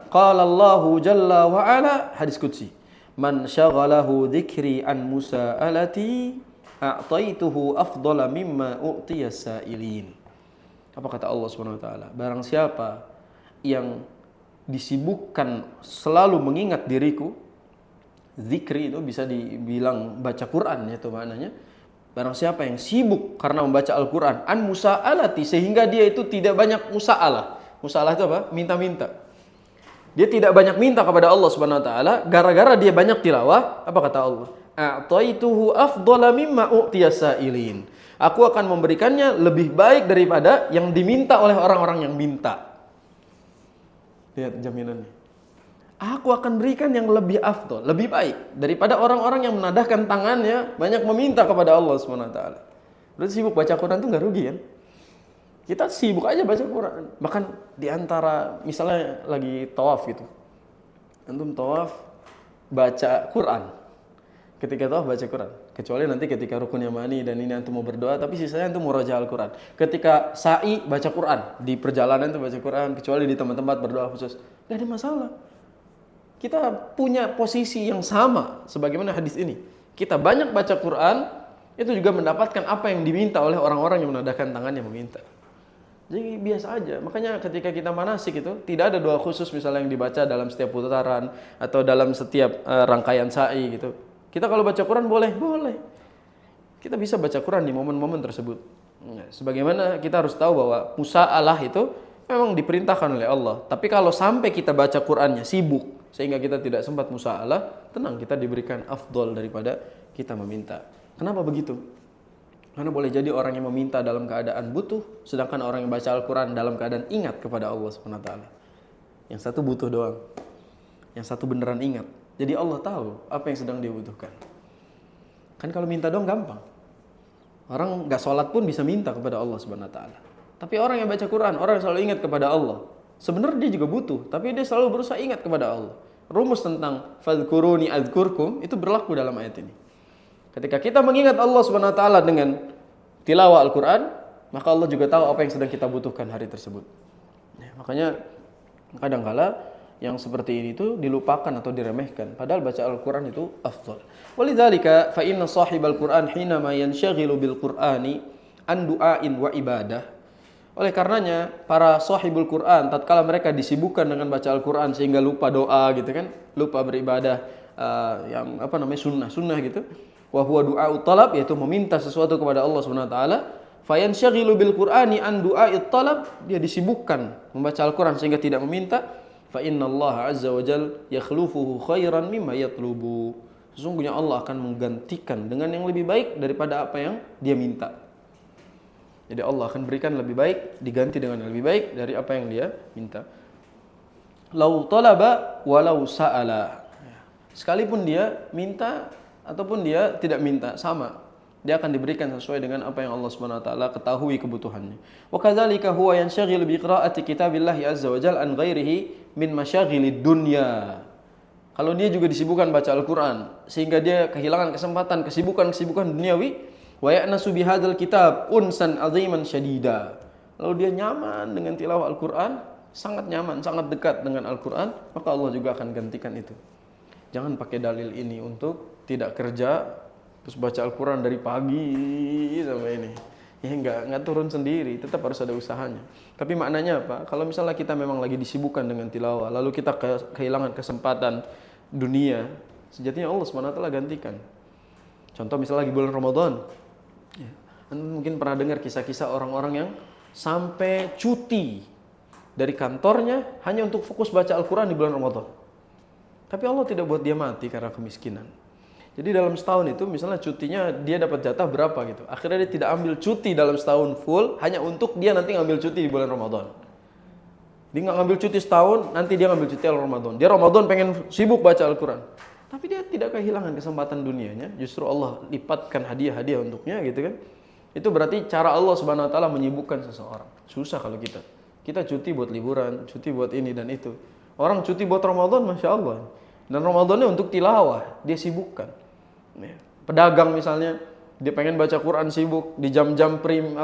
qala Allahu jalla wa ala, hadis qudsi. Man syaghalahu dzikri an musa'alati a'taituhu afdala mimma u'tiya sa'ilin. Apa kata Allah Subhanahu wa taala? Barang siapa yang disibukkan selalu mengingat diriku, zikri itu bisa dibilang baca Quran itu maknanya. Barang siapa yang sibuk karena membaca Al-Quran an musa'alati, sehingga dia itu tidak banyak musa'alah. Musa'alah itu apa? Minta-minta. Dia tidak banyak minta kepada Allah Subhanahu wa taala gara-gara dia banyak tilawah. Apa kata Allah? A'taituhu afdala mimma u'tiya sa'ilin. Aku akan memberikannya lebih baik daripada yang diminta oleh orang-orang yang minta. Lihat jaminannya. Aku akan berikan yang lebih afdal, lebih baik daripada orang-orang yang menadahkan tangannya banyak meminta kepada Allah Subhanahu wa taala. Berarti sibuk baca Quran itu enggak rugi kan? Kita sibuk aja baca Quran. Bahkan di antara misalnya lagi tawaf gitu. Antum tawaf baca Quran. Ketika tawaf baca Quran. Kecuali nanti ketika rukun yamani dan ini antum mau berdoa, tapi sisanya antum murajaah Al-Quran. Ketika sa'i baca Quran, di perjalanan itu baca Quran, kecuali di tempat-tempat berdoa khusus. Enggak ada masalah. Kita punya posisi yang sama sebagaimana hadis ini. Kita banyak baca Quran, itu juga mendapatkan apa yang diminta oleh orang-orang yang menadahkan tangannya meminta. Jadi biasa aja. Makanya ketika kita manasik itu tidak ada doa khusus misalnya yang dibaca dalam setiap putaran atau dalam setiap rangkaian sa'i gitu. Kita kalau baca Quran boleh. Kita bisa baca Quran di momen-momen tersebut. Sebagaimana kita harus tahu bahwa musa'alah itu memang diperintahkan oleh Allah. Tapi kalau sampai kita baca Qurannya sibuk sehingga kita tidak sempat musa'alah, tenang, kita diberikan afdol daripada kita meminta. Kenapa begitu? Karena boleh jadi orang yang meminta dalam keadaan butuh, sedangkan orang yang baca Al-Quran dalam keadaan ingat kepada Allah Subhanahu wa taala. Yang satu butuh doang, yang satu beneran ingat. Jadi Allah tahu apa yang sedang dia butuhkan. Kan kalau minta doang gampang. Orang gak sholat pun bisa minta kepada Allah Subhanahu wa taala. Tapi orang yang baca Quran, orang yang selalu ingat kepada Allah, sebenarnya dia juga butuh, tapi dia selalu berusaha ingat kepada Allah. Rumus tentang fadhkuruni adzkurkum itu berlaku dalam ayat ini. Ketika kita mengingat Allah Subhanahu wa taala dengan tilawah Al-Qur'an, maka Allah juga tahu apa yang sedang kita butuhkan hari tersebut. Makanya kadang-kala yang seperti ini itu dilupakan atau diremehkan, padahal baca Al-Qur'an itu afdal. Walidzalika fa inna sahibal Qur'an hina ma yanshaghilu bil Qur'ani an du'ain wa ibadah. Oleh karenanya para sahibul Quran tatkala mereka disibukkan dengan baca Al-Quran sehingga lupa doa gitu kan, lupa beribadah yang sunnah gitu. Wa huwa du'a'ut talab, yaitu meminta sesuatu kepada Allah Subhanahu wa taala. fayanshaghilu bil Qur'ani an du'a'it talab, dia disibukkan membaca Al-Qur'an sehingga tidak meminta, fa innallaha azza wa jal yakhlufuhu khairan mimma yatlubu. Sesungguhnya Allah akan menggantikan dengan yang lebih baik daripada apa yang dia minta. Jadi Allah akan berikan lebih baik, diganti dengan yang lebih baik dari apa yang dia minta. Lau talaba walau sa'ala. Sekalipun dia minta ataupun dia tidak minta, sama. Dia akan diberikan sesuai dengan apa yang Allah Subhanahu wa taala ketahui kebutuhannya. Wa kadzalika huwa yanshaghilu bi qira'ati kitabillahi azza wa jalla an ghairihi min masyaghilid dunya. Kalau dia juga disibukkan baca Al-Qur'an sehingga dia kehilangan kesempatan kesibukan-kesibukan duniawi, wa ya'nasu bi hadzal kitab unsan 'aziman syadida. Lalu dia nyaman dengan tilawah Al-Qur'an, sangat nyaman, sangat dekat dengan Al-Qur'an, maka Allah juga akan gantikan itu. Jangan pakai dalil ini untuk tidak kerja terus baca Al-Quran dari pagi sampai ini. Ya enggak turun sendiri, tetap harus ada usahanya. Tapi maknanya apa? Kalau misalnya kita memang lagi disibukkan dengan tilawah, lalu kita kehilangan kesempatan dunia, sejatinya Allah SWT gantikan. Contoh misalnya lagi bulan Ramadan. Ya, Anda mungkin pernah dengar kisah-kisah orang-orang yang sampai cuti dari kantornya hanya untuk fokus baca Al-Quran di bulan Ramadan. Tapi Allah tidak buat dia mati karena kemiskinan. Jadi dalam setahun itu misalnya cutinya dia dapat jatah berapa gitu. Akhirnya dia tidak ambil cuti dalam setahun full hanya untuk dia nanti ngambil cuti di bulan Ramadan. Dia nggak ngambil cuti setahun, nanti dia ngambil cuti Ramadan. Dia Ramadan pengen sibuk baca Al-Quran. Tapi dia tidak kehilangan kesempatan dunianya. Justru Allah lipatkan hadiah-hadiah untuknya gitu kan. Itu berarti cara Allah Subhanahu wa taala menyibukkan seseorang. Susah kalau kita. Kita cuti buat liburan, cuti buat ini dan itu. Orang cuti buat Ramadan, Masya Allah. Dan Ramadannya untuk tilawah, dia sibukkan. Pedagang misalnya, dia pengen baca Quran sibuk di jam-jam prime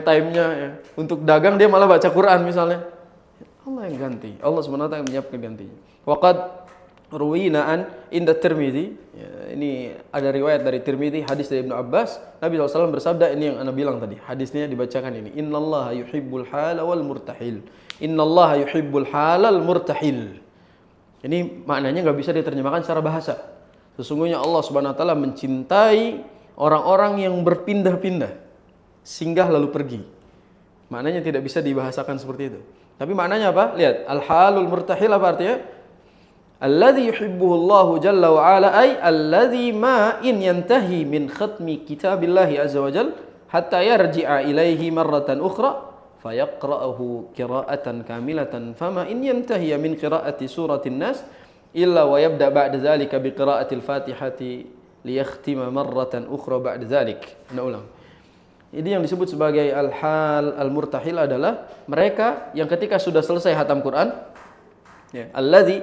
time-nya ya. Untuk dagang dia malah baca Quran misalnya. Allah yang ganti. Allah SWT yang menyiapkan gantinya. Waqad ruwina an inda Tirmidzi. Ya, ini ada riwayat dari Tirmidzi, hadis dari Ibnu Abbas. Nabi SAW bersabda, ini yang Anda bilang tadi. Hadisnya dibacakan ini. Innallaha yuhibbul hala wal murtahil. Innallaha yuhibbul halal murtahil. Ini maknanya nggak bisa diterjemahkan secara bahasa. Sesungguhnya Allah Subhanahu wa taala mencintai orang-orang yang berpindah-pindah, singgah lalu pergi. Maknanya tidak bisa dibahasakan seperti itu. Tapi maknanya apa? Lihat, al-halul murtahil apa artinya? Alladzi yuhibbuhu Allahu jalla wa ala ay alladzi ma in yantahi min khatmi kitabillahi azza wa jalla hatta yarji'a ilaihi marratan ukhra fayaqra'uhu qira'atan kamilatan fama in yantahi min qira'ati suratin nas illa wa yabda ba'da zalika bi qira'atil fatihati liyakhtima marratan ukhra ba'da zalik. Anda ulang. Ini yang disebut sebagai al-hal al-murtahil adalah mereka yang ketika sudah selesai khatam Quran, ya, alladzi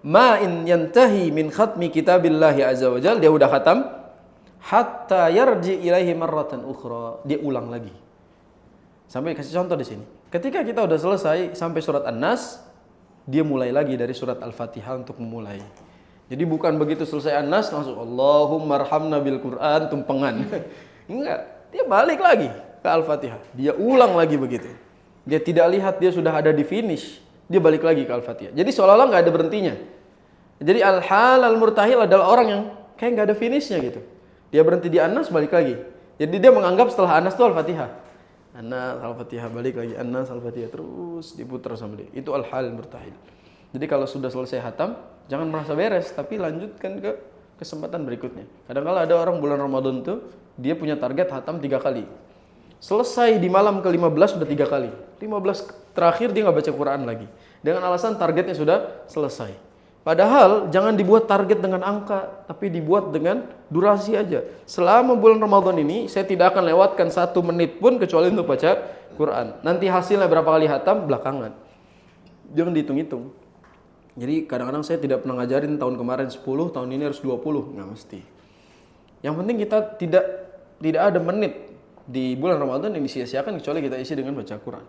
ma in yantahi min khatmi kitabillahi azza wa jalla, dia udah khatam, hatta yarji ilaihi marratan ukhra, dia ulang lagi. Sampai kasih contoh di sini. Ketika kita udah selesai sampai surat An-Nas, dia mulai lagi dari surat Al-Fatihah untuk memulai. Jadi bukan begitu selesai An-Nas langsung Allahumma arhamna bil Quran tumpengan. Enggak, dia balik lagi ke Al-Fatihah. Dia ulang lagi begitu. Dia tidak lihat dia sudah ada di finish, dia balik lagi ke Al-Fatihah. Jadi seolah-olah nggak ada berhentinya. Jadi al-hal al-murtahil adalah orang yang kayak nggak ada finishnya gitu. Dia berhenti di An-Nas balik lagi. Jadi dia menganggap setelah An-Nas itu Al-Fatihah. An-Nas, Al-Fatihah, balik lagi An-Nas, Al-Fatihah, terus diputar sampai dia. Itu al-hal murtahil. Jadi kalau sudah selesai khatam, jangan merasa beres, tapi lanjutkan ke kesempatan berikutnya. Kadang-kala ada orang bulan Ramadan tuh, dia punya target khatam 3 kali. Selesai di malam ke-15 sudah 3 kali. 15 terakhir dia nggak baca Quran lagi. Dengan alasan targetnya sudah selesai. Padahal jangan dibuat target dengan angka, tapi dibuat dengan durasi aja. Selama bulan Ramadan ini, saya tidak akan lewatkan 1 menit pun kecuali untuk baca Quran. Nanti hasilnya berapa kali khatam belakangan. Jangan dihitung-hitung. Jadi kadang-kadang saya tidak pernah ngajarin tahun kemarin 10, tahun ini harus 20. Nggak mesti. Yang penting kita tidak ada menit di bulan Ramadan yang disia-siakan kecuali kita isi dengan baca Quran.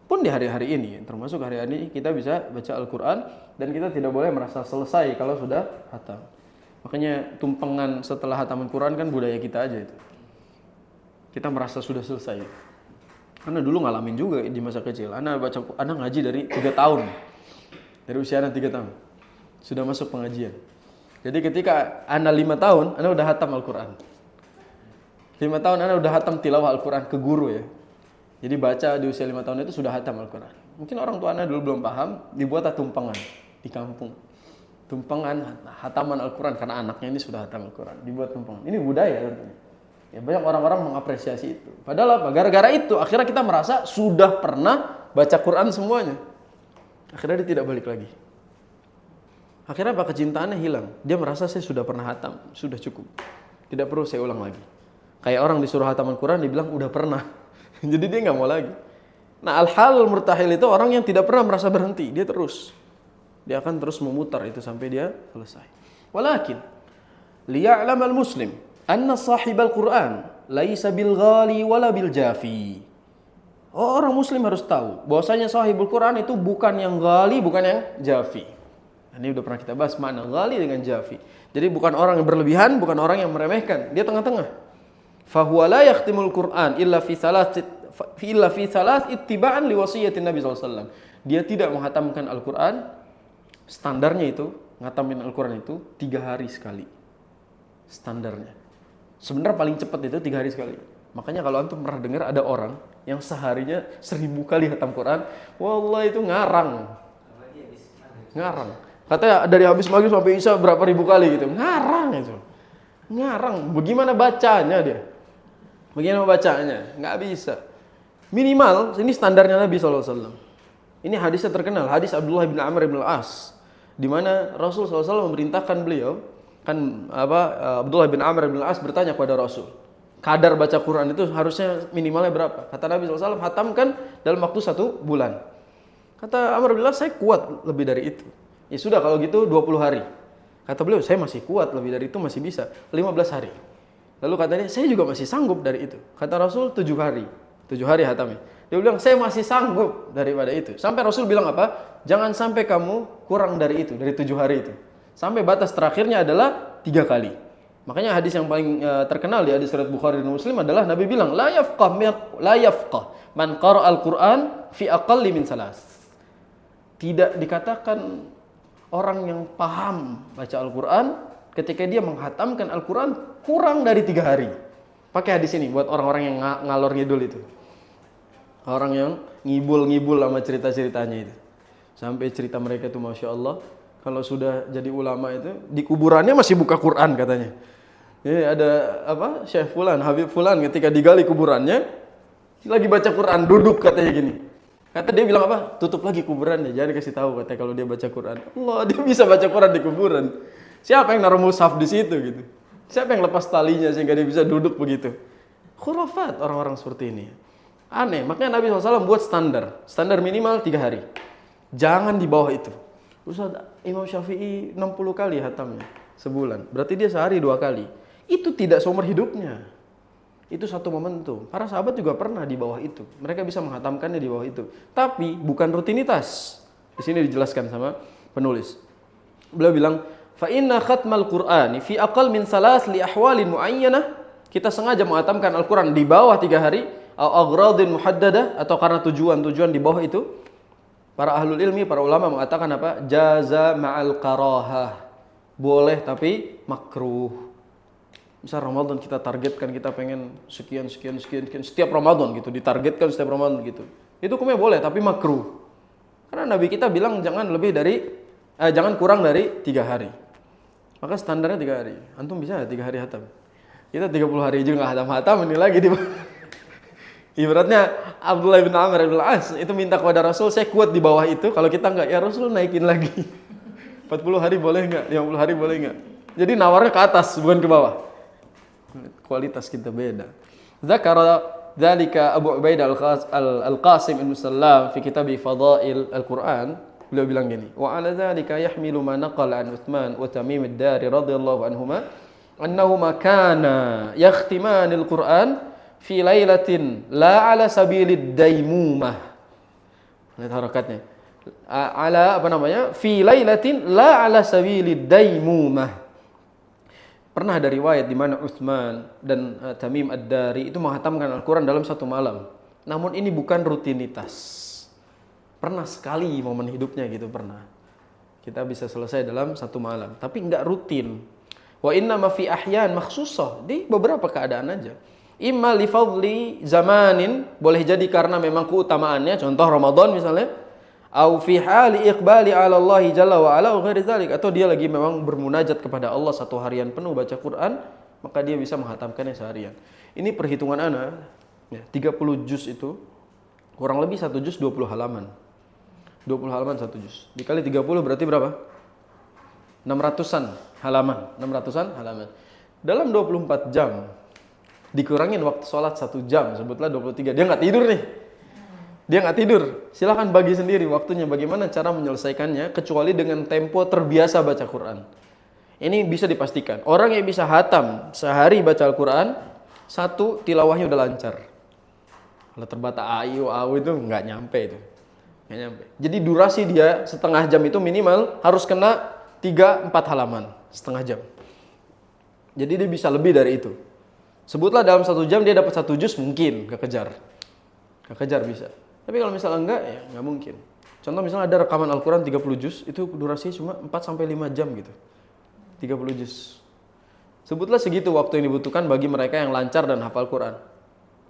Pun di hari-hari ini, termasuk hari-hari ini kita bisa baca Al-Quran dan kita tidak boleh merasa selesai kalau sudah khatam. Makanya tumpengan setelah khataman Quran kan budaya kita aja itu. Kita merasa sudah selesai. Karena dulu ngalamin juga di masa kecil. Anak ngaji dari 3 tahun. Dari usia anak 3 tahun. Sudah masuk pengajian. Jadi ketika anak 5 tahun, anak udah khatam Al-Quran. 5 tahun Anda udah hatam tilawah Al-Quran ke guru ya. Jadi baca di usia 5 tahun itu sudah hatam Al-Quran. Mungkin orang tua Anda dulu belum paham, dibuatlah tumpangan di kampung. Tumpangan hataman Al-Quran karena anaknya ini sudah hatam Al-Quran. Dibuat tumpangan. Ini budaya tentunya. Ya, banyak orang-orang mengapresiasi itu. Padahal apa? Gara-gara itu akhirnya kita merasa sudah pernah baca Quran semuanya. Akhirnya dia tidak balik lagi. Akhirnya apa? Kecintaannya hilang. Dia merasa saya sudah pernah hatam, sudah cukup. Tidak perlu saya ulang lagi. Kayak orang disuruh hatam Al-Quran, dibilang udah pernah. Jadi dia nggak mau lagi. Nah, al-hal murtahil itu orang yang tidak pernah merasa berhenti. Dia terus. Dia akan terus memutar itu sampai dia selesai. Walakin liya'lam al-muslim anna sahibal Quran laisa bil ghali wala bil jafi. Orang muslim harus tahu bahwasanya sahibul Quran itu bukan yang ghali, bukan yang jafi. Ini udah pernah kita bahas makna ghali dengan jafi. Jadi bukan orang yang berlebihan, bukan orang yang meremehkan. Dia tengah-tengah. Fahuwa la yakhtimul Quran illa fi thalath ittiba'an li wasiyatin Nabi SAW. Dia tidak menghatamkan Al-Quran. Standarnya itu, ngatamin Al-Quran itu 3 hari sekali. Standarnya. Sebenarnya paling cepat itu 3 hari sekali. Makanya kalau antum pernah dengar ada orang yang seharinya 1000 kali hatam Quran, wallah itu ngarang. Ngarang. Katanya dari habis maghrib sampai isya berapa ribu kali gitu. Ngarang itu. Ngarang. Bagaimana bacanya dia? Bagaimana bacanya? Nggak bisa. Minimal, ini standarnya Nabi SAW. Ini hadisnya terkenal. Hadis Abdullah bin Amr bin Al-As. Di mana Rasul SAW memerintahkan beliau. Abdullah bin Amr bin Al-As bertanya kepada Rasul. Kadar baca Quran itu harusnya minimalnya berapa? Kata Nabi SAW, hatamkan dalam waktu 1 bulan. Kata Amr bin Al-As, saya kuat lebih dari itu. Ya sudah kalau gitu 20 hari. Kata beliau, saya masih kuat lebih dari itu, masih bisa. 15 hari. Lalu katanya, saya juga masih sanggup dari itu. Kata Rasul 7 hari. 7 hari hatamnya. Dia bilang, saya masih sanggup daripada itu. Sampai Rasul bilang apa? Jangan sampai kamu kurang dari itu, dari 7 hari itu. Sampai batas terakhirnya adalah 3 kali. Makanya hadis yang paling terkenal di hadis riwayat Bukhari dan Muslim adalah Nabi bilang, la yafqah man qara al-Quran fi aqalli min salas. Tidak dikatakan orang yang paham baca Al-Quran ketika dia menghatamkan Al-Quran kurang dari 3 hari. Pakai hadis ini buat orang-orang yang ngalor ngidul itu. Orang yang ngibul-ngibul sama cerita-ceritanya itu. Sampai cerita mereka itu Masya Allah. Kalau sudah jadi ulama itu, di kuburannya masih buka Quran katanya. Jadi ada Syekh Fulan, Habib Fulan ketika digali kuburannya, lagi baca Quran, duduk katanya gini. Kata dia bilang apa? Tutup lagi kuburannya, jangan kasih tahu katanya kalau dia baca Quran. Allah, dia bisa baca Quran di kuburan. Siapa yang naruh mushaf di situ gitu? Siapa yang lepas talinya sehingga dia bisa duduk begitu? Khurafat orang-orang seperti ini. Aneh, makanya Nabi SAW buat standar. Standar minimal 3 hari. Jangan di bawah itu. Ustaz, Imam Syafi'i 60 kali hatamnya sebulan. Berarti dia sehari 2 kali. Itu tidak seumur hidupnya. Itu satu momentum. Para sahabat juga pernah di bawah itu. Mereka bisa menghatamkannya di bawah itu. Tapi bukan rutinitas. Di sini dijelaskan sama penulis. Beliau bilang, fa inna khatmal Qur'ani fi aqal min salas li ahwalin muayyanah. Kita sengaja menghatamkan Al-Quran di bawah 3 hari, au aghradin muhaddadah, atau karena tujuan-tujuan di bawah itu. Para ahlul ilmi, para ulama mengatakan apa? Jaza ma'al karahah. Boleh tapi makruh. Misal Ramadan kita targetkan, kita pengen sekian setiap Ramadan gitu, ditargetkan setiap Ramadan gitu. Itu hukumnya boleh tapi makruh. Karena Nabi kita bilang jangan kurang dari 3 hari. Maka standarnya 3 hari. Antum bisa 3 hari hatam. Kita 30 hari juga nggak hatam ini lagi di ibaratnya Abdullah bin Amr bin Al-As itu minta kepada Rasul, saya kuat di bawah itu, kalau kita enggak, ya Rasul naikin lagi. 40 hari boleh enggak? 50 hari boleh enggak? Jadi nawarnya ke atas, bukan ke bawah. Kualitas kita beda. Zakara dzalika Abu Ubaidah Al-Qasim Ibn Sallam fi kitab Fadail Al-Quran. Beliau bilang gini, wa ala dzalika yahmilu ma naqala an Utsman wa Tamim ad-Dari radhiyallahu anhuma annahuma kana yakhtimanil Quran fi lailatin la ala sabilid daimumah. Lihat harakatnya. Fi lailatin la ala sabilid daimumah. Pernah ada riwayat di mana Utsman dan Tamim ad-Dari itu menghatamkan Al-Quran dalam 1 malam. Namun ini bukan rutinitas. Pernah sekali momen hidupnya gitu, pernah. Kita bisa selesai dalam 1 malam, tapi enggak rutin. Wa inna ma fi ahyan makhsusah, di beberapa keadaan aja. Imma li fadli zamanin, boleh jadi karena memang keutamaannya, contoh Ramadan misalnya, au fi hali iqbali 'ala Allah jalla wa ala ghairi dzalik, atau dia lagi memang bermunajat kepada Allah satu harian penuh baca Quran, maka dia bisa menghatamkannya seharian. Ini perhitungan ana, ya, 30 juz itu kurang lebih 1 juz 20 halaman. 20 halaman 1 juz. Dikali 30 berarti berapa? 600-an halaman. 600-an halaman. Dalam 24 jam dikurangin waktu sholat 1 jam, sebutlah 23. Dia nggak tidur nih. Dia nggak tidur. Silahkan bagi sendiri waktunya bagaimana cara menyelesaikannya, kecuali dengan tempo terbiasa baca Quran. Ini bisa dipastikan. Orang yang bisa hatam sehari baca Al-Quran, satu, tilawahnya udah lancar. Kalau terbata ayu, itu nggak nyampe itu. Nggak nyampe. Jadi durasi dia setengah jam itu minimal harus kena 3-4 halaman. Setengah jam. Jadi dia bisa lebih dari itu. Sebutlah dalam 1 jam dia dapat 1 juz, mungkin kekejar bisa. Tapi kalau misalnya enggak, ya nggak mungkin. Contoh misalnya ada rekaman Al-Quran 30 juz, itu durasinya cuma 4-5 jam gitu. 30 juz. Sebutlah segitu waktu yang dibutuhkan bagi mereka yang lancar dan hafal Quran.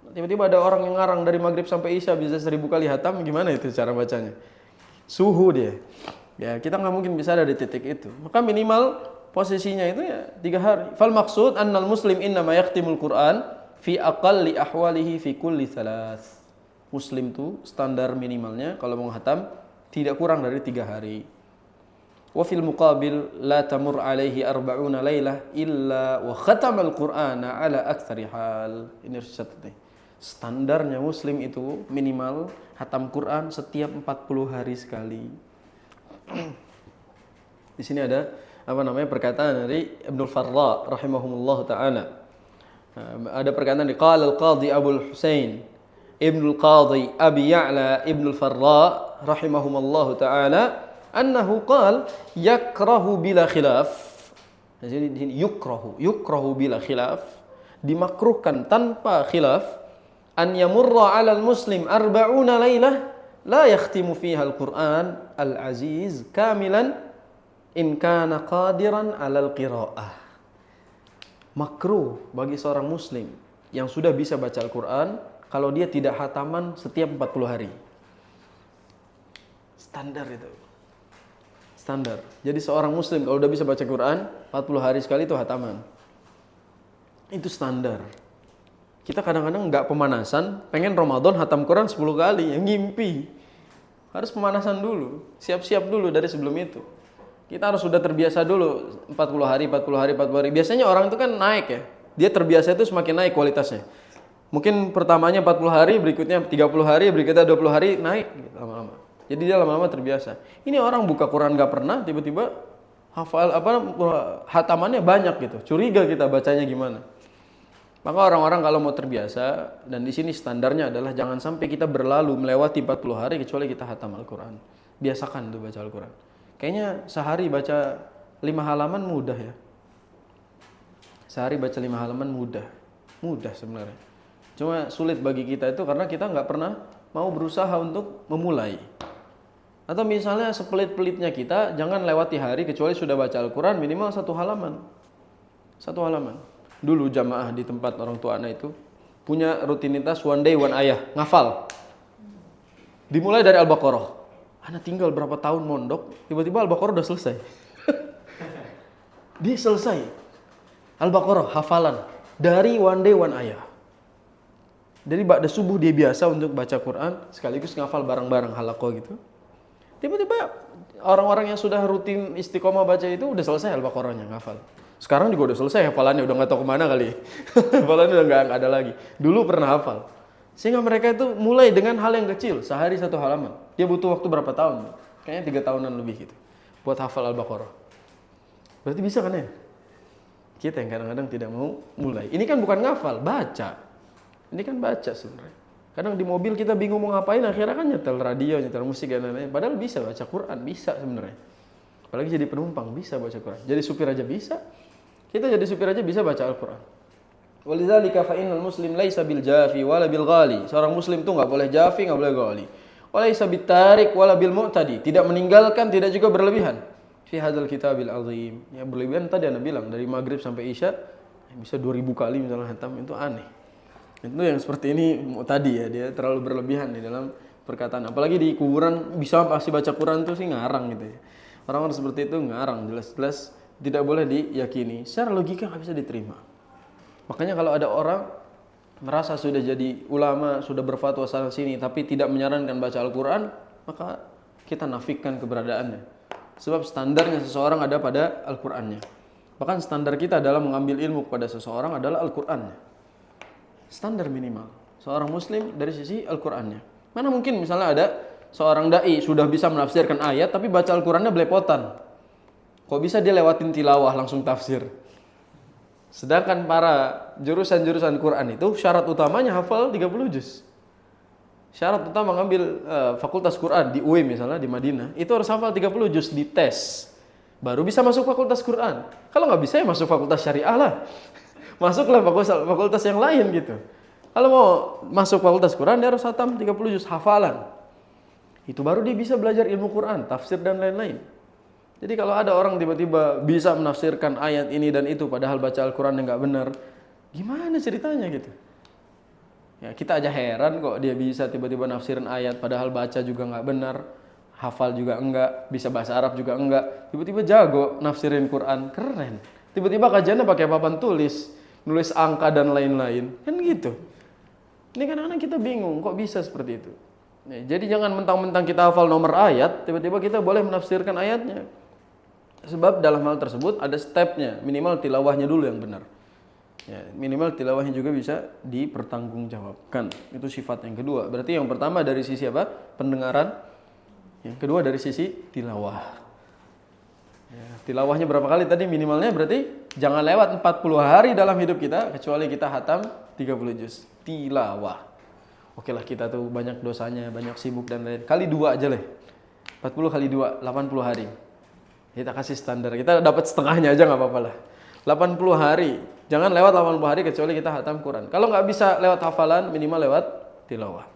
Tiba-tiba ada orang yang ngarang dari maghrib sampai isya bisa 1000 kali hatam, gimana itu cara bacanya? Suhu dia. Ya kita nggak mungkin bisa ada di titik itu. Maka minimal posisinya itu ya 3 hari. Fal maksud annal muslim innama yahtimul Quran fi aqalli ahwalihi fi kulli thalath. Muslim tuh standar minimalnya kalau mau khatam tidak kurang dari 3 hari. Wa fil muqabil la tamur alaihi 40 lailah illa wa khatamal Qur'ana ala aktsari hal. Ini harus dicatat nih. Standarnya muslim itu minimal khatam Quran setiap 40 hari sekali. Di sini ada perkataan dari Ibnu Farra rahimahumullah taala. Ada perkataan di qala al-Qadhi Abu Husain Ibnu al-Qadhi Abi Ya'la Ibnu Farra rahimahumullah taala annahu qala yakrahu bila khilaf. Jadi di sini yukrahu bila khilaf, dimakruhkan tanpa khilaf an yamurra 'alal muslim 40 lailah la yakhtimu fiha al-Qur'an al-aziz kamilan in kana qadiran 'alal qira'ah. Makruh bagi seorang muslim yang sudah bisa baca Al-Qur'an kalau dia tidak hataman setiap 40 hari. Standar itu. Standar. Jadi seorang muslim kalau udah bisa baca Quran 40 hari sekali itu hataman. Itu standar. Kita kadang-kadang nggak pemanasan, pengen Ramadan hatam Quran 10 kali, yang ngimpi. Harus pemanasan dulu, siap-siap dulu dari sebelum itu. Kita harus sudah terbiasa dulu 40 hari. Biasanya orang itu kan naik ya. Dia terbiasa itu semakin naik kualitasnya. Mungkin pertamanya 40 hari, berikutnya 30 hari, berikutnya 20 hari, naik gitu, lama-lama. Jadi dia lama-lama terbiasa. Ini orang buka Quran nggak pernah, tiba-tiba hafal hatamannya banyak gitu. Curiga kita bacanya gimana. Maka orang-orang kalau mau terbiasa, dan di sini standarnya adalah jangan sampai kita berlalu melewati 40 hari kecuali kita hatam Al-Quran. Biasakan tuh baca Al-Quran. Kayaknya sehari baca 5 halaman mudah ya. Sehari baca 5 halaman mudah. Mudah sebenarnya. Cuma sulit bagi kita itu karena kita nggak pernah mau berusaha untuk memulai. Atau misalnya sepelit-pelitnya kita, jangan lewati hari kecuali sudah baca Al-Quran minimal 1 halaman. 1 halaman. Dulu jamaah di tempat orang tua anak itu punya rutinitas one day one ayah, ngafal. Dimulai dari Al-Baqarah. Anak tinggal berapa tahun mondok, tiba-tiba Al-Baqarah udah selesai. Dia selesai. Al-Baqarah hafalan dari one day one ayah. Jadi ba'da subuh dia biasa untuk baca Quran sekaligus ngafal bareng-bareng halaqah gitu. Tiba-tiba orang-orang yang sudah rutin istiqomah baca itu udah selesai Al-Baqarahnya ngafal. Sekarang juga udah selesai hafalannya, udah nggak tahu kemana kali. Hafalannya udah nggak ada lagi. Dulu pernah hafal. Sehingga mereka itu mulai dengan hal yang kecil, sehari 1 halaman. Dia butuh waktu berapa tahun? Kayaknya 3 tahunan lebih gitu buat hafal Al-Baqarah. Berarti bisa kan ya? Kita yang kadang-kadang tidak mau mulai. Ini kan bukan ngafal, baca. Ini kan baca sebenarnya. Kadang di mobil kita bingung mau ngapain, akhirnya kan nyetel radio, nyetel musik dan lain-lain. Padahal bisa baca Quran, bisa sebenarnya. Apalagi jadi penumpang bisa baca Quran. Jadi supir aja bisa. Kita jadi supir aja bisa baca Al-Quran. Walidzalika fa innal muslim laisa bil jafi wala bil ghali. Seorang muslim tuh enggak boleh jafi, enggak boleh ghali. Walaisa bitarik wala bil mu'tadi. Tidak meninggalkan, tidak juga berlebihan. Fi hadzal kitabil azim. Ya berlebihan tadi Anda bilang dari maghrib sampai isya bisa 2000 kali misalnya hatam, itu aneh. Itu yang seperti ini tadi ya, dia terlalu berlebihan di dalam perkataan. Apalagi di kuburan bisa pasti baca Quran tuh sih ngarang gitu ya. Orang-orang seperti itu ngarang, jelas-jelas tidak boleh diyakini. Secara logika nggak bisa diterima. Makanya kalau ada orang merasa sudah jadi ulama, sudah berfatwa sana sini, tapi tidak menyarankan baca Al-Quran, maka kita nafikan keberadaannya. Sebab standarnya seseorang ada pada Al-Qurannya. Bahkan standar kita dalam mengambil ilmu kepada seseorang adalah Al-Qurannya. Standar minimal seorang muslim dari sisi Al-Qurannya. Mana mungkin misalnya ada seorang da'i sudah bisa menafsirkan ayat tapi baca Al-Qurannya belepotan. Kok bisa dia lewatin tilawah langsung tafsir? Sedangkan para jurusan-jurusan Quran itu syarat utamanya hafal 30 juz. Syarat utama ngambil fakultas Quran di UI misalnya di Madinah, itu harus hafal 30 juz di tes. Baru bisa masuk fakultas Quran. Kalau nggak bisa ya masuk fakultas syariah lah. Masuklah fakultas yang lain gitu. Kalau mau masuk fakultas Quran dia harus hatam 30 juz hafalan. Itu baru dia bisa belajar ilmu Quran, tafsir dan lain-lain. Jadi kalau ada orang tiba-tiba bisa menafsirkan ayat ini dan itu padahal baca Al-Quran yang nggak benar, gimana ceritanya gitu? Ya kita aja heran kok dia bisa tiba-tiba nafsirin ayat padahal baca juga nggak benar, hafal juga enggak, bisa bahasa Arab juga enggak, tiba-tiba jago nafsirin Quran, keren. Tiba-tiba kajiannya pakai papan tulis, nulis angka dan lain-lain, kan gitu. Ini kadang-kadang kita bingung kok bisa seperti itu. Ya, jadi jangan mentang-mentang kita hafal nomor ayat, tiba-tiba kita boleh menafsirkan ayatnya. Sebab dalam hal tersebut ada stepnya, minimal tilawahnya dulu yang benar. Ya, minimal tilawahnya juga bisa dipertanggungjawabkan. Itu sifat yang kedua. Berarti yang pertama dari sisi apa? Pendengaran. Yang kedua dari sisi tilawah. Ya, tilawahnya berapa kali tadi minimalnya? Berarti jangan lewat 40 hari dalam hidup kita kecuali kita hatam 30 juz. Tilawah. Oke lah kita tuh banyak dosanya, banyak sibuk dan lain. Kali 2 aja lah. 40 kali 2, 80 hari. Kita kasih standar, kita dapat setengahnya aja nggak apa-apa lah. 80 hari, jangan lewat 80 hari kecuali kita hatam Quran. Kalau nggak bisa lewat hafalan, minimal lewat tilawah.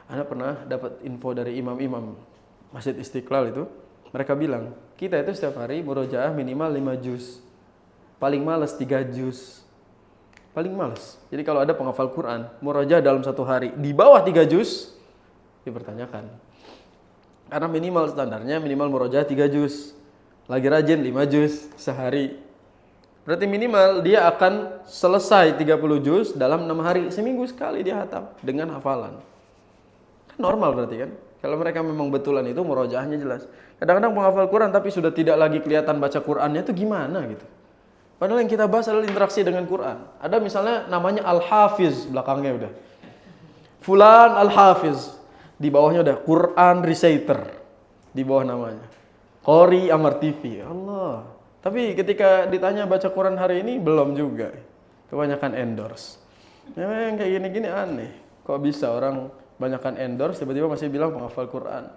Anda pernah dapat info dari imam-imam Masjid Istiqlal itu, mereka bilang, kita itu setiap hari murojaah minimal 5 juz. Paling males 3 juz. Paling males. Jadi kalau ada penghafal Quran, murojaah dalam satu hari, di bawah 3 juz, dipertanyakan. Karena minimal standarnya, minimal murojaah 3 juz. Lagi rajin 5 juz sehari. Berarti minimal dia akan selesai 30 juz dalam 6 hari. Seminggu sekali dia hatam dengan hafalan. Kan normal berarti kan? Kalau mereka memang betulan itu murojaahnya jelas. Kadang-kadang penghafal Quran tapi sudah tidak lagi kelihatan baca Qurannya itu gimana gitu. Padahal yang kita bahas adalah interaksi dengan Quran. Ada misalnya namanya Al-Hafiz belakangnya udah. Fulan Al-Hafiz. Di bawahnya udah Quran Reciter. Di bawah namanya. Qori Amar TV. Allah. Tapi ketika ditanya baca Quran hari ini belum juga. Kebanyakan endorse. Memang kayak gini-gini aneh. Kok bisa orang banyakkan endorse tiba-tiba masih bilang penghafal Quran.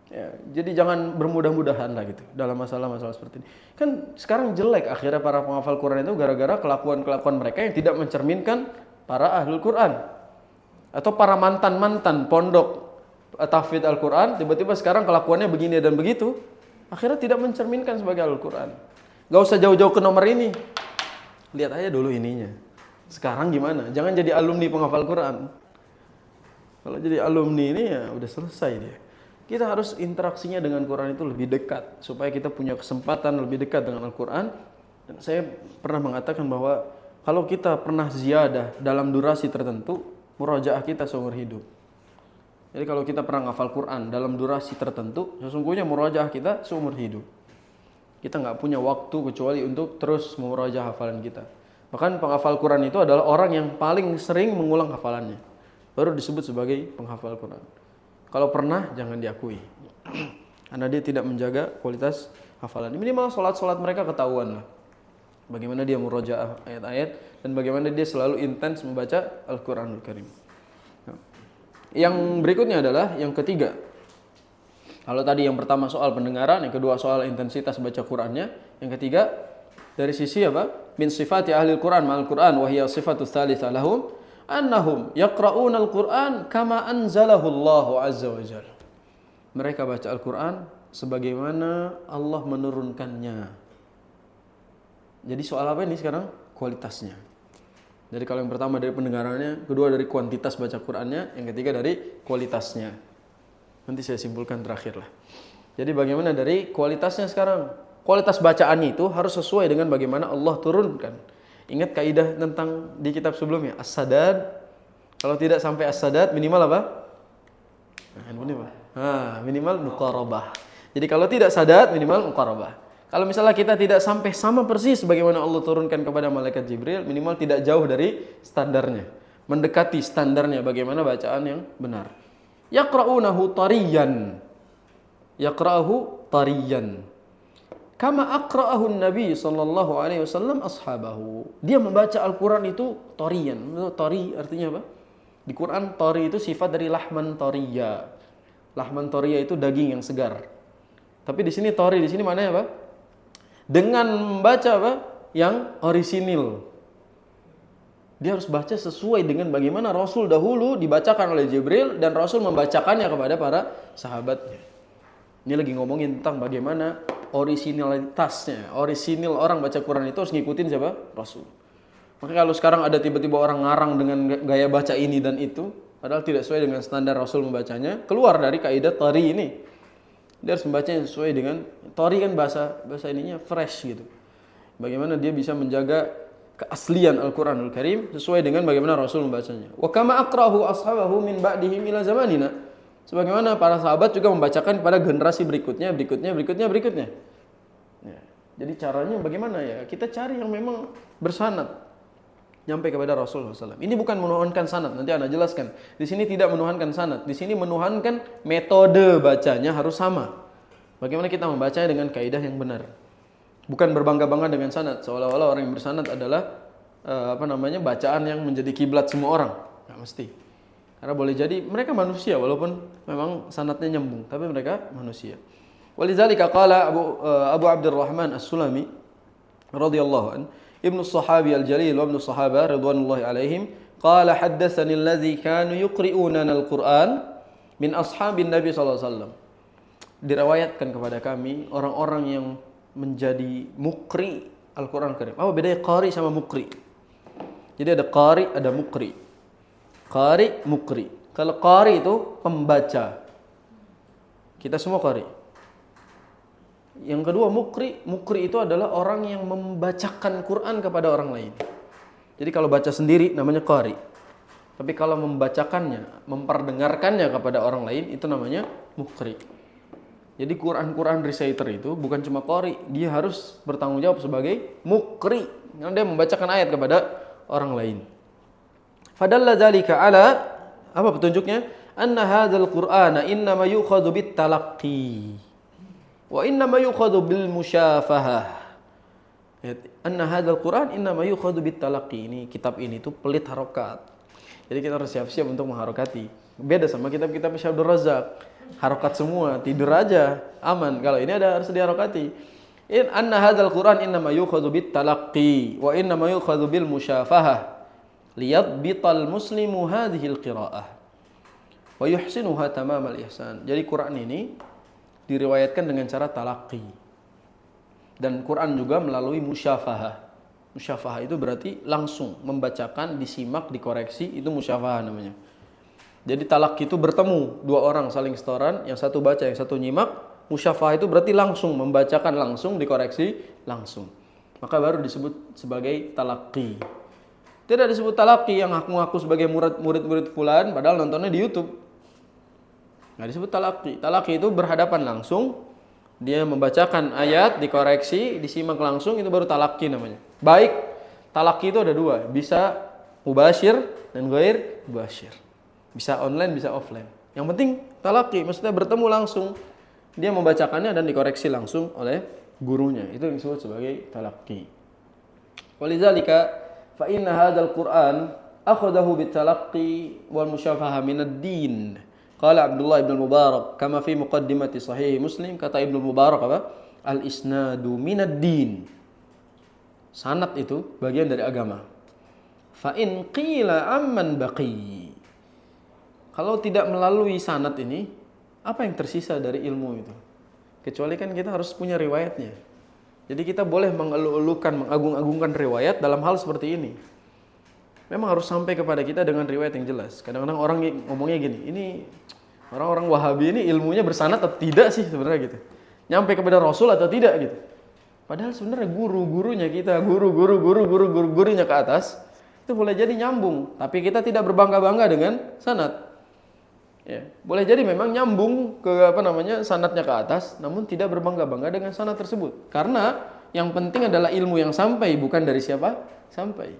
Ya, jadi jangan bermudah-mudahan lah gitu dalam masalah-masalah seperti ini. Kan sekarang jelek akhirnya para penghafal Quran itu gara-gara kelakuan-kelakuan mereka yang tidak mencerminkan para ahlul Quran. Atau para mantan-mantan pondok tahfidz Al-Quran tiba-tiba sekarang kelakuannya begini dan begitu. Akhirnya tidak mencerminkan sebagai Al-Quran. Gak usah jauh-jauh ke nomor ini. Lihat aja dulu ininya. Sekarang gimana? Jangan jadi alumni penghafal Quran. Kalau jadi alumni ini ya udah selesai dia. Kita harus interaksinya dengan Quran itu lebih dekat. Supaya kita punya kesempatan lebih dekat dengan Al-Quran. Dan saya pernah mengatakan bahwa kalau kita pernah ziyadah dalam durasi tertentu, murojaah kita seumur hidup. Jadi kalau kita pernah ngafal Quran dalam durasi tertentu, sesungguhnya murojaah kita seumur hidup. Kita nggak punya waktu kecuali untuk terus memurojaah hafalan kita. Bahkan penghafal Quran itu adalah orang yang paling sering mengulang hafalannya. Baru disebut sebagai penghafal Quran. Kalau pernah, jangan diakui. Karena dia tidak menjaga kualitas hafalan. Minimal sholat-sholat mereka ketahuan lah. Bagaimana dia murojaah ayat-ayat dan bagaimana dia selalu intens membaca Al-Quranul Karim. Yang berikutnya adalah yang ketiga. Kalau tadi yang pertama soal pendengaran, yang kedua soal intensitas baca Qurannya, yang ketiga dari sisi apa? Min sifati ahli Quran ma'al Quran wa hiya sifatus tsalitsah lahum annahum yaqra'una al-Quran kama anzalahu Allah azza wa jalla. Mereka baca Al-Quran sebagaimana Allah menurunkannya. Jadi soal apa ini sekarang? Kualitasnya. Jadi kalau yang pertama dari pendengarannya, kedua dari kuantitas baca Qur'annya, yang ketiga dari kualitasnya. Nanti saya simpulkan terakhir lah. Jadi bagaimana dari kualitasnya sekarang? Kualitas bacaannya itu harus sesuai dengan bagaimana Allah turunkan. Ingat kaidah tentang di kitab sebelumnya, as-sadad. Kalau tidak sampai as-sadad, minimal apa? Minimal muqarabah. Jadi kalau tidak sadad, minimal muqarabah. Kalau misalnya kita tidak sampai sama persis bagaimana Allah turunkan kepada malaikat Jibril, minimal tidak jauh dari standarnya. Mendekati standarnya bagaimana bacaan yang benar. Yaqra'unahu tariyan. Yaqra'uhu tariyan. Kama aqra'ahu Nabi sallallahu alaihi wasallam ashabahu. Dia membaca Al-Qur'an itu tariyan. Tari artinya apa? Di Quran tari itu sifat dari lahman tariya. Lahman tariya itu daging yang segar. Tapi di sini tari di sini maknanya apa? Dengan membaca apa? Yang orisinil. Dia harus baca sesuai dengan bagaimana Rasul dahulu dibacakan oleh Jibril dan Rasul membacakannya kepada para sahabatnya. Ini lagi ngomongin tentang bagaimana orisinalitasnya. Orisinil orang baca Quran itu harus ngikutin siapa? Rasul. Maka kalau sekarang ada tiba-tiba orang ngarang dengan gaya baca ini dan itu, padahal tidak sesuai dengan standar Rasul membacanya, keluar dari kaidah tari ini. Dia harus membacanya sesuai dengan tari kan bahasa ininya fresh gitu. Bagaimana dia bisa menjaga keaslian Al-Qur'anul Karim sesuai dengan bagaimana Rasul membacanya. Wa kama aqrahu ashabahu min ba'dihim ila zamanina. Sebagaimana para sahabat juga membacakan pada generasi berikutnya. Ya. Jadi caranya bagaimana ya? Kita cari yang memang bersanad nyampe kepada Rasulullah SAW. Ini bukan menuhankan sanad, nanti Anda jelaskan. Di sini tidak menuhankan sanad, di sini menuhankan metode bacanya harus sama. Bagaimana kita membacanya dengan kaidah yang benar. Bukan berbangga-bangga dengan sanad, seolah-olah orang yang bersanad adalah bacaan yang menjadi kiblat semua orang. Nggak mesti. Karena boleh jadi mereka manusia walaupun memang sanadnya nyambung, tapi mereka manusia. Walizalika qala Abu Abdurrahman As-Sulami radhiyallahu anhu ابن الصحابي الجليل وابن الصحابة رضوان الله عليهم قال حدثني الذي كانوا يقرؤوننا القرآن من أصحاب النبي صلى الله عليه وسلم. Diriwayatkan kepada kami orang-orang yang menjadi mukri Al-Quran Karim. Apa bedanya qari sama mukri? Jadi ada qari, ada mukri. Qari, mukri. Kalau qari itu pembaca. Kita semua qari. Yang kedua mukri itu adalah orang yang membacakan Quran kepada orang lain. Jadi kalau baca sendiri namanya qari. Tapi kalau membacakannya, memperdengarkannya kepada orang lain itu namanya mukri. Jadi Quran reciter itu bukan cuma qari, dia harus bertanggung jawab sebagai mukri. Karena dia membacakan ayat kepada orang lain. Fadalla dzalika ala apa petunjuknya? Anna hadzal Qur'ana innama yu'khadhu bit talaqqi. Wa innama yukhadhu bil musyafahah. Anna hadzal Qur'an innama yukhadhu bit talaqqi. Ini kitab ini tuh pelit harokat. Jadi kita harus siap-siap untuk mengharokati. Beda sama kitab-kitab Syekh Abdul Razak. Harokat semua, tidur aja, aman. Kalau ini harus diharokati. Anna hadzal Qur'an innama yukhadhu bit talaqqi wa innama yukhadhu bil musyafahah. Liyadbital muslimu hadhil qira'ah wa yuhsinuha tamamal ihsan. Jadi Quran ini diriwayatkan dengan cara talaqi. Dan Quran juga melalui musyafahah. Musyafahah itu berarti langsung membacakan, disimak, dikoreksi, itu musyafahah namanya. Jadi talaqi itu bertemu dua orang saling setoran, yang satu baca, yang satu nyimak. Musyafahah itu berarti langsung membacakan langsung, dikoreksi langsung. Maka baru disebut sebagai talaqi. Tidak disebut talaqi yang ngaku-ngaku sebagai murid fulan padahal nontonnya di YouTube. Nggak disebut talaqi. Talaqi itu berhadapan langsung. Dia membacakan ayat, dikoreksi, disimak langsung, itu baru talaqi namanya. Baik, talaqi itu ada dua. Bisa mubasyir dan ghair mubasyir. Bisa online, bisa offline. Yang penting talaqi, maksudnya bertemu langsung. Dia membacakannya dan dikoreksi langsung oleh gurunya. Itu yang disebut sebagai talaqi. Walidzalika fa inna hadzal Qur'an akhadahu bitalaqqi wal musyafaha minad din. Qala Abdullah ibn Mubarak kama fi muqaddimati sahih Muslim, kata Ibnu Mubarak apa? Al-isnadu minad din. Sanad itu bagian dari agama. Fa in qila amman baqi. Kalau tidak melalui sanad ini, apa yang tersisa dari ilmu itu? Kecuali kan kita harus punya riwayatnya. Jadi kita boleh mengeluh-elukan, mengagung-agungkan riwayat dalam hal seperti ini. memang harus sampai kepada kita dengan riwayat yang jelas. Kadang-kadang orang ngomongnya gini, ini orang-orang Wahabi ini ilmunya bersanad atau tidak sih sebenarnya gitu. Nyampe kepada Rasul atau tidak gitu. Padahal sebenarnya guru-gurunya kita, guru-gurunya ke atas, itu boleh jadi nyambung. Tapi kita tidak berbangga-bangga dengan sanad. Ya, boleh jadi memang nyambung ke sanadnya ke atas, namun tidak berbangga-bangga dengan sanad tersebut. Karena yang penting adalah ilmu yang sampai, bukan dari siapa sampai.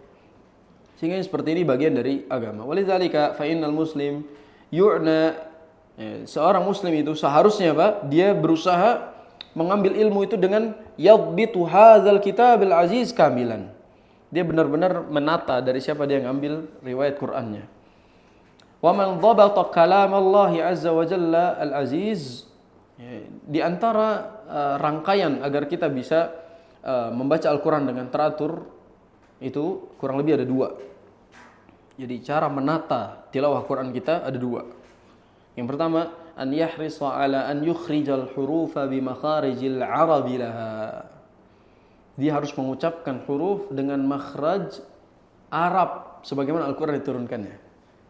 Sehingga seperti ini bagian dari agama. Walidzalika fa innal muslim yu'na, seorang muslim itu seharusnya dia berusaha mengambil ilmu itu dengan yadbitu hadzal kitabil aziz kamilan. Dia benar-benar menata dari siapa dia ngambil riwayat Qur'annya. Wa man dhabata kalam Allah azza wa jalla al-aziz, di antara rangkaian agar kita bisa membaca Al-Qur'an dengan teratur itu kurang lebih ada 2. Jadi cara menata tilawah Qur'an kita ada 2. Yang pertama, an yahrisa ala an yukhrijal hurufa bi makharijil arabi laha. Dia harus mengucapkan huruf dengan makhraj Arab sebagaimana Al-Qur'an diturunkannya.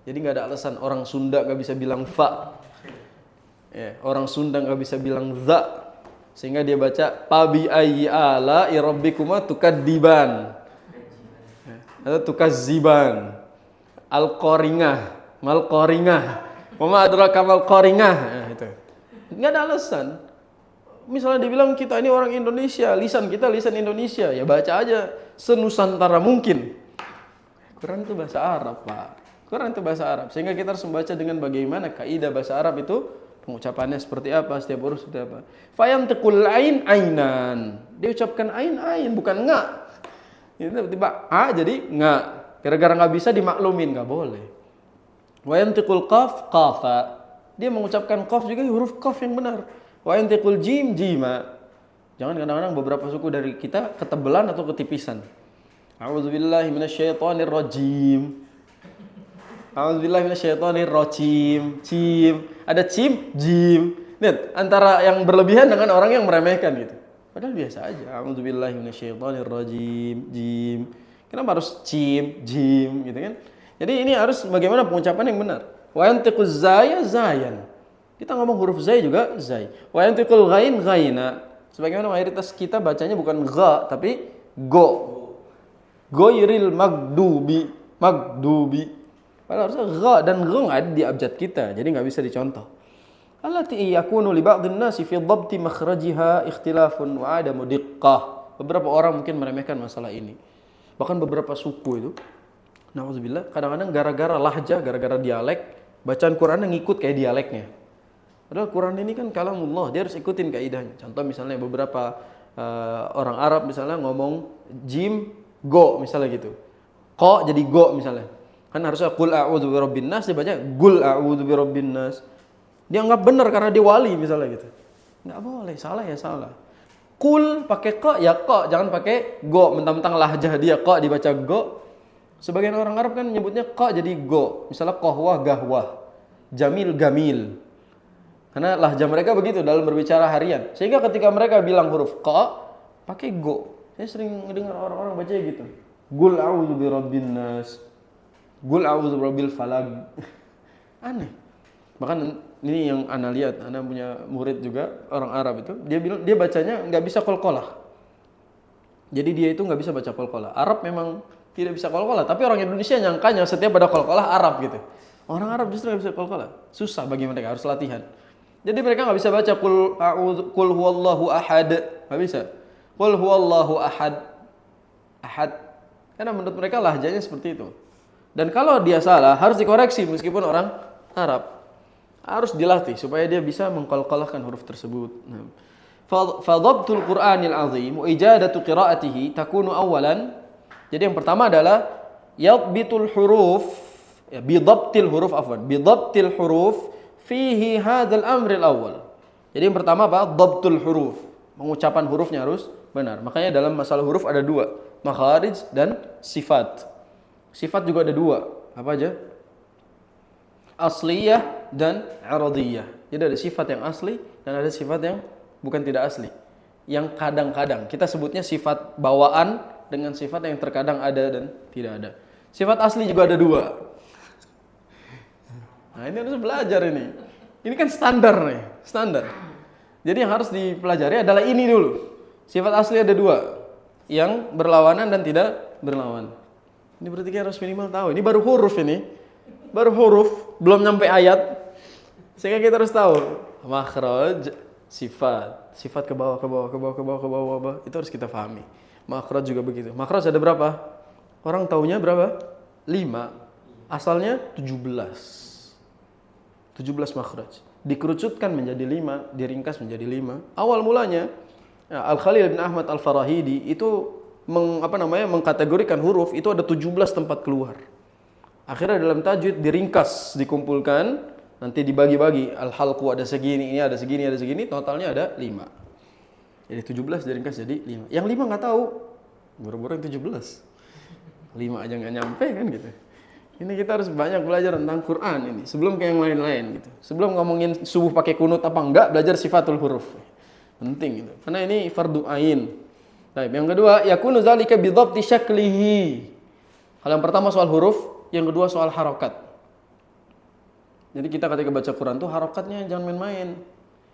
Jadi enggak ada alasan orang Sunda enggak bisa bilang fa. Ya, orang Sunda enggak bisa bilang za. Sehingga dia baca pabi ayyi ala rabbikuma tukadziban. Atau tukazziban. Al-qaringah, mal-qaringah. Wa ma adraka mal-qaringah. Nah, itu. Enggak ada alasan. Misalnya dibilang kita ini orang Indonesia, lisan kita lisan Indonesia, ya baca aja senusantara mungkin. Quran itu bahasa Arab, Pak. Quran itu bahasa Arab. Sehingga kita harus membaca dengan bagaimana kaidah bahasa Arab itu, pengucapannya seperti apa, setiap huruf seperti apa. Fayantiqul ain ainan. Dia ucapkan ain bukan nga. Ini tiba-tiba a jadi nga. Gara-gara enggak bisa dimaklumin, enggak boleh. Wayantiqul qaf qafa. Dia mengucapkan qaf juga huruf qaf yang benar. Wa yantiqul jim jima. Jangan kadang-kadang beberapa suku dari kita ketebelan atau ketipisan. A'udzubillahi minasyaitonir rajim. A'udzubillahi minasyaitonir rajim. Cim. Ada cim, jim. Lihat antara yang berlebihan dengan orang yang meremehkan gitu. Padahal biasa aja. A'udzubillahi minasyaitonir rajim. Jim. Kenapa harus cim, jim gitu kan? Jadi ini harus bagaimana pengucapan yang benar. Wa yantiquz zaya zayan. Kita ngomong huruf zai juga zai. Wa yantiqul ghain ghaina. Sebagaimana mayoritas kita bacanya bukan gha tapi go. Ghairil magdubi. Padahal harusnya gha dan gha ada di abjad kita. Jadi enggak bisa dicontoh. Allati yakunu li ba'dhin nasi fi dhabti makhrajiha ikhtilafun wa adamu diqqah. Beberapa orang mungkin meremehkan masalah ini. Bahkan beberapa suku itu, na'udzubillah, kadang-kadang gara-gara lahjah, gara-gara dialek, bacaan Quran ngikut kayak dialeknya. Padahal Quran ini kan kalamullah, dia harus ikutin kaidahnya. Contoh misalnya beberapa orang Arab misalnya ngomong jim go misalnya gitu. Qa jadi go misalnya. Kan harusnya qul a'udzu birabbin nas dibaca qul a'udzu birabbin nas. Dia anggap benar karena dia wali misalnya gitu. Enggak boleh, salah ya salah. Qul pakai qa ya qa, jangan pakai go, mentang-mentang lahjah dia qa dibaca go. Sebagian orang Arab kan menyebutnya qa jadi go. Misalnya qahwah gahwah, jamil gamil. Karena lahjah mereka begitu dalam berbicara harian. Sehingga ketika mereka bilang huruf qa, pakai go. Saya sering mendengar orang-orang baca gitu. Qul a'udzu birabbin nas. Qul a'udzu birabbil falaq. Aneh. Bahkan ini yang ana lihat, ana punya murid juga orang Arab itu, dia bilang dia bacanya enggak bisa qalqalah. Jadi dia itu enggak bisa baca qalqalah. Arab memang tidak bisa qalqalah, tapi orang Indonesia nyangkanya setiap ada qalqalah Arab gitu. Orang Arab justru enggak bisa qalqalah. Susah bagi mereka, harus latihan. Jadi mereka enggak bisa baca qul huwallahu ahad, enggak bisa. Qul huwallahu ahad. Ahad. Karena menurut mereka lahjanya seperti itu. Dan kalau dia salah harus dikoreksi meskipun orang Arab. Harus dilatih supaya dia bisa mengqalqalahkan huruf tersebut. Fa dhabtul Qur'anil azim wa ijadatu qira'atihi takunu awalan. Jadi yang pertama adalah yadbitul huruf, ya bi dhabtil huruf afwan, bi dhabtil huruf fihi hadzal amril awal. Jadi yang pertama apa? Dhabtul huruf. Pengucapan hurufnya harus benar. Makanya dalam masalah huruf ada 2, makharij dan sifat. Sifat juga ada 2. Apa aja? Asliyah dan aradiyah. Jadi ada sifat yang asli dan ada sifat yang bukan tidak asli. Yang kadang-kadang kita sebutnya sifat bawaan dengan sifat yang terkadang ada dan tidak ada. Sifat asli juga ada 2. Nah, ini harus belajar ini. Ini kan standar nih, standar. Jadi yang harus dipelajari adalah ini dulu. Sifat asli ada 2, yang berlawanan dan tidak berlawan. Ini berarti kita harus minimal tahu. Ini baru huruf ini. Baru huruf, belum nyampe ayat. Sehingga kita harus tahu makhraj, sifat. Sifat ke bawah, ke bawah, ke bawah, ke bawah, ke bawah, ke bawah. Itu harus kita pahami. Makhraj juga begitu. Makhraj ada berapa? Orang taunya berapa? 5. Asalnya 17 makhraj. Dikerucutkan menjadi 5, diringkas menjadi 5. Awal mulanya Al-Khalil bin Ahmad Al-Farahidi itu mengkategorikan huruf itu ada 17 tempat keluar. Akhirnya dalam tajwid diringkas, dikumpulkan, nanti dibagi-bagi. Al-halqu ada segini, ini ada segini, ada segini, totalnya ada 5. Jadi 17 diringkas jadi 5. Yang 5 nggak tahu, buru-buru yang 17. 5 aja nggak nyampe kan gitu. Ini kita harus banyak belajar tentang Quran ini sebelum ke yang lain-lain gitu. Sebelum ngomongin subuh pakai kunut apa enggak, belajar sifatul huruf. Penting gitu. Karena ini fardu ain. Baik, yang kedua, yakunu zalika bi dhabti syaklihi. Hal yang pertama soal huruf, yang kedua soal harokat. Jadi kita ketika baca Quran tuh harokatnya jangan main-main.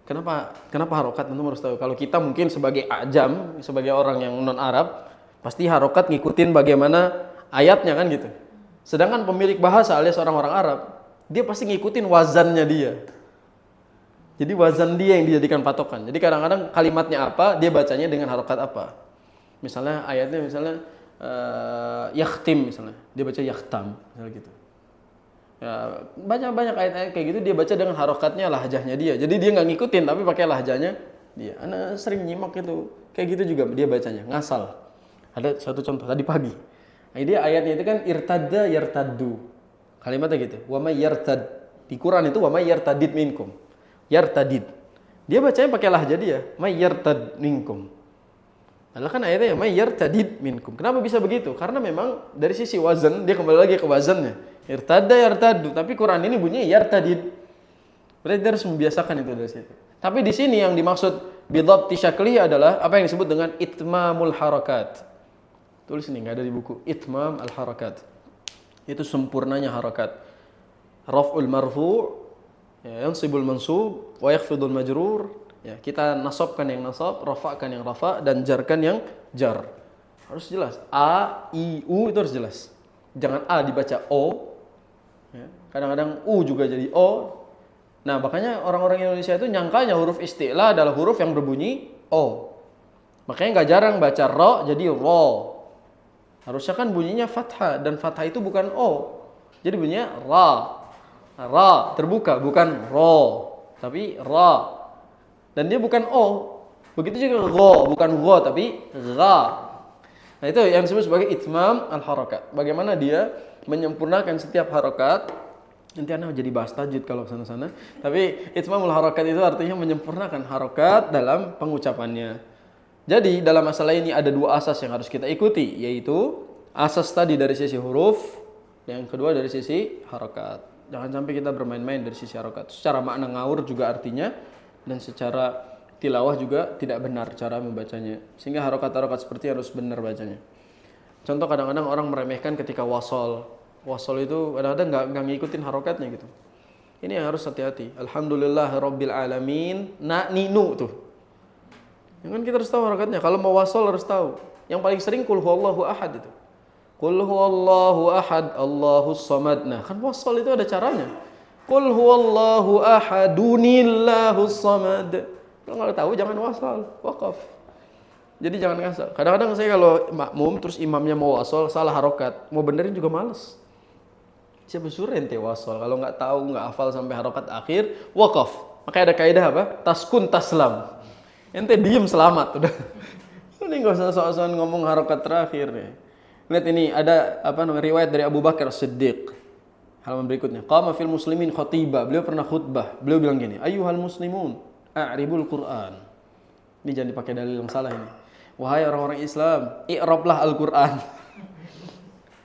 Kenapa harokat? Tentu harus tahu. Kalau kita mungkin sebagai ajam, sebagai orang yang non Arab, pasti harokat ngikutin bagaimana ayatnya kan gitu. Sedangkan pemilik bahasa alias orang-orang Arab, dia pasti ngikutin wazannya dia. Jadi wazan dia yang dijadikan patokan. Jadi kadang-kadang kalimatnya apa, dia bacanya dengan harokat apa. Misalnya ayatnya yakhtim misalnya, dia baca yakhtam misalnya gitu. Ya, banyak ayat-ayat kayak gitu dia baca dengan harokatnya, lahjahnya dia. Jadi dia nggak ngikutin tapi pakai lahjahnya dia. Anak sering nyimak itu. Kayak gitu juga dia bacanya, ngasal. Ada satu contoh tadi pagi. Nah, dia ayatnya itu kan irtadda yartaddu. Kalimatnya gitu. Wa may yartad. Di Quran itu wa may yartadid minkum. Yartadid. Dia bacanya pakai lahjah dia. May yartad minkum. Padahal kan ayatnya ya may yartadid minkum. Kenapa bisa begitu? Karena memang dari sisi wazan dia kembali lagi ke wazannya. Irtadda yartaddu. Tapi Quran ini bunyinya yartadid. Berarti dia harus membiasakan itu dari situ. Tapi di sini yang dimaksud bidhabti syakli adalah apa yang disebut dengan itmamul harakat. Tulis ini, nggak ada di buku. Itmam al-harakat. Itu sempurnanya harakat. Raf'ul marfu', yansibul mansub, wa yakhfidul majrur. Ya, kita nasabkan yang nasab, rafa'kan yang rafa', dan jarkan yang jar. Harus jelas. A, I, U itu harus jelas. Jangan A dibaca O. Ya, kadang-kadang U juga jadi O. Nah, makanya orang-orang Indonesia itu nyangkanya huruf isti'la adalah huruf yang berbunyi O. Makanya nggak jarang baca ro jadi ro. Harusnya kan bunyinya fathah, dan fathah itu bukan O. Jadi bunyinya ra. Ra terbuka, bukan ro, tapi ra. Dan dia bukan O. Begitu juga go, bukan go tapi ra. Nah, itu yang disebut sebagai itmam al-harakat. Bagaimana dia menyempurnakan setiap harakat. Nanti Anda jadi bahas tajwid kalau sana-sana. Tapi itmam al-harakat itu artinya menyempurnakan harakat dalam pengucapannya. Jadi dalam masalah ini ada 2 asas yang harus kita ikuti, yaitu asas tadi dari sisi huruf, yang kedua dari sisi harakat. Jangan sampai kita bermain-main dari sisi harakat. Secara makna ngawur juga artinya, dan secara tilawah juga tidak benar cara membacanya. Sehingga harakat-harakat seperti harus benar bacanya. Contoh kadang-kadang orang meremehkan ketika wasol. Wasol itu kadang-kadang nggak ngikutin harakatnya gitu. Ini yang harus hati-hati. Alhamdulillah Rabbil Alamin. Ninu tuh. Yang kan kita harus tahu harakatnya. Kalau mau wasol harus tahu. Yang paling sering qul huwallahu ahad itu. Qul huwallahu ahad, Allahus samad. Nah, kan wasol itu ada caranya. Qul huwallahu ahadunillahus samad. Kalau nggak tahu jangan wasol, waqaf. Jadi jangan ngasal. Kadang-kadang saya kalau makmum terus imamnya mau wasol salah harokat, mau benerin juga males. Siapa suruh ente wasol? Kalau nggak tahu, nggak hafal sampai harokat akhir, waqaf. Makanya ada kaidah apa? Taskun taslam. Ente diem selamat udah. Ini nggak usah soal-soal ngomong harokat terakhir nih. Lihat ini ada riwayat dari Abu Bakar Siddiq. Halaman berikutnya. Qama fil muslimin khatiba. Beliau pernah khutbah. Beliau bilang gini, ayyuhal muslimun, a'ribul Qur'an. Ini jangan dipakai dalil yang salah ini. Wahai orang-orang Islam, i'rablah Al-Qur'an.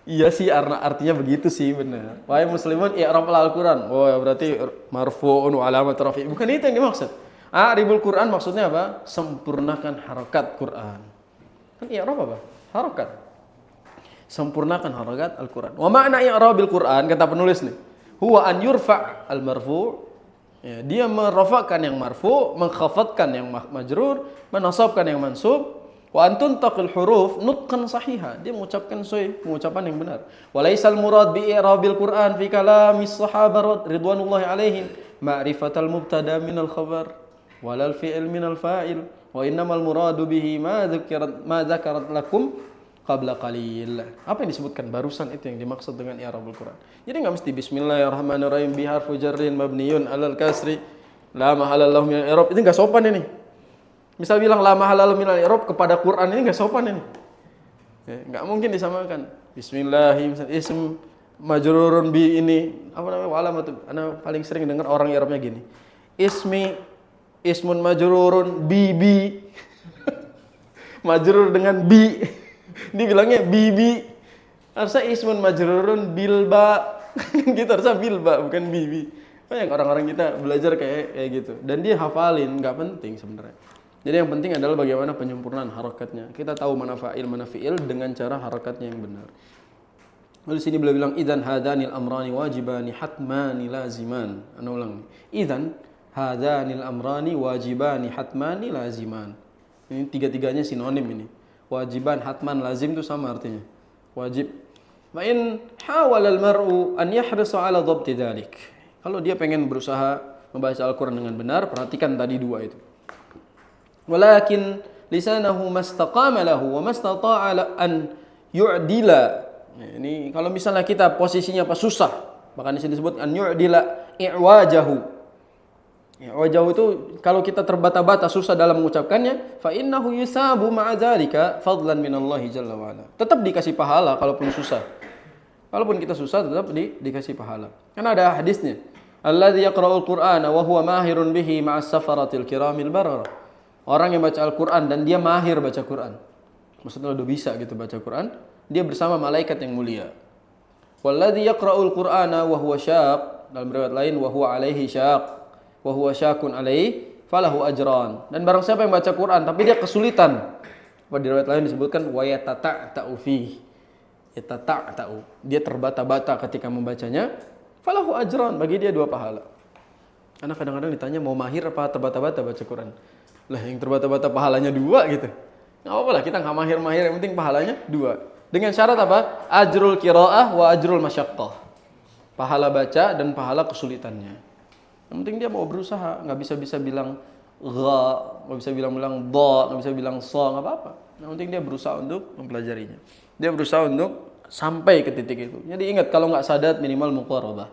Iya sih, artinya begitu sih benar. Wahai muslimun, i'rablah Al-Qur'an. Oh, ya berarti marfu'un wa alamat rafi'. Bukan itu yang dimaksud. A'ribul Qur'an maksudnya apa? Sempurnakan harakat Qur'an. Kan i'rab apa? Harakat. Sempurnakan harokat Al-Quran. Wa makna i'rabil Quran, kata penulis nih, huwa an yurfa' al-marfu'. Ya, dia merofakkan yang marfu, mengkhafadkan yang majrur, menasabkan yang mansub. Wa antun taqil huruf nutqan sahiha. Dia mengucapkan pengucapan yang benar. Wa laisal murad bi i'rabil Quran fi kalamis sahabah ridwanullahi alaihim ma'rifatal mubtada minal khabar walal fi'il minal fa'il. Wa innamal muradu bihi ma dzakarat lakum qabla qalil. Apa yang disebutkan barusan itu yang dimaksud dengan i'rabul Quran. Jadi enggak mesti bismillahirrahmanirrahim bi harfu jarrin mabniyun 'alal kasri la mahalal lahu min i'rab. Itu enggak sopan ini. Misal bilang la mahalal min i'rab kepada Quran, ini enggak sopan ini. Ya, enggak mungkin disamakan. Bismillahirrahmanirrahim ism majrurun bi ini apa namanya alamatu. Ana paling sering dengar orang i'rabnya gini. Ismun majrurun bi majrur dengan bi. Dia bilangnya bibi. Harusnya ismun majrurun bilba. Gitu harusnya bilba bukan bibi. Banyak orang-orang kita belajar kayak gitu. Dan dia hafalin, nggak penting sebenarnya. Jadi yang penting adalah bagaimana penyempurnaan harakatnya. Kita tahu mana fa'il, mana fi'il dengan cara harakatnya yang benar. Lalu sini beliau bilang idzan hadanil amrani wajibani hatmani laziman. Ana ulang. Idzan hadanil amrani wajibani hatmani laziman. Ini tiga-tiganya sinonim ini. Wajiban, hatman, lazim itu sama artinya. Wajib. Wa in hawala al-mar'u an yahrisa 'ala dhabti dzalik. Kalau dia pengen berusaha membaca Al-Qur'an dengan benar, perhatikan tadi dua itu. Walakin lisanahu mastaqama lahu wa mastata'a an yu'dila. Ini kalau misalnya kita posisinya susah, bahkan di sini disebut an yu'dila i'wajahu. Ya, wajah itu kalau kita terbata-bata susah dalam mengucapkannya, fa innahu yusabu ma'a dzalika fadlan minallahi jalla wa ala. Tetap dikasih pahala kalaupun susah. Kalaupun kita susah tetap dikasih pahala. Karena ada hadisnya. Alladzi yaqra'ul Qur'ana wa huwa mahirun bihi ma'as safaratil kiramil barara. Orang yang baca Al-Qur'an dan dia mahir baca Qur'an. Maksudnya udah bisa gitu baca Qur'an, dia bersama malaikat yang mulia. Walladzi yaqra'ul Qur'ana wa huwa syaq, dalam riwayat lain wa huwa alaihi syaq. Wa huwa syakun alaihi falahu ajran. Dan barang siapa yang baca Quran tapi dia kesulitan. Pada riwayat lain disebutkan wa yatata'u fi. Yatata'u. Dia terbata-bata ketika membacanya, falahu ajran, bagi dia 2 pahala. Anak kadang-kadang ditanya mau mahir apa terbata-bata baca Quran. Lah yang terbata-bata pahalanya 2 gitu. Enggak apa-apa lah kita enggak mahir-mahir, yang penting pahalanya 2. Dengan syarat apa? Ajrul qiraah wa ajrul masyaqqah. Pahala baca dan pahala kesulitannya. Yang penting dia mau berusaha, nggak bisa bilang gha, nggak bisa bilang dha, nggak bisa bilang sa, nggak apa-apa. Yang penting dia berusaha untuk mempelajarinya. Dia berusaha untuk sampai ke titik itu. Jadi ingat kalau nggak sadat minimal muqarabah.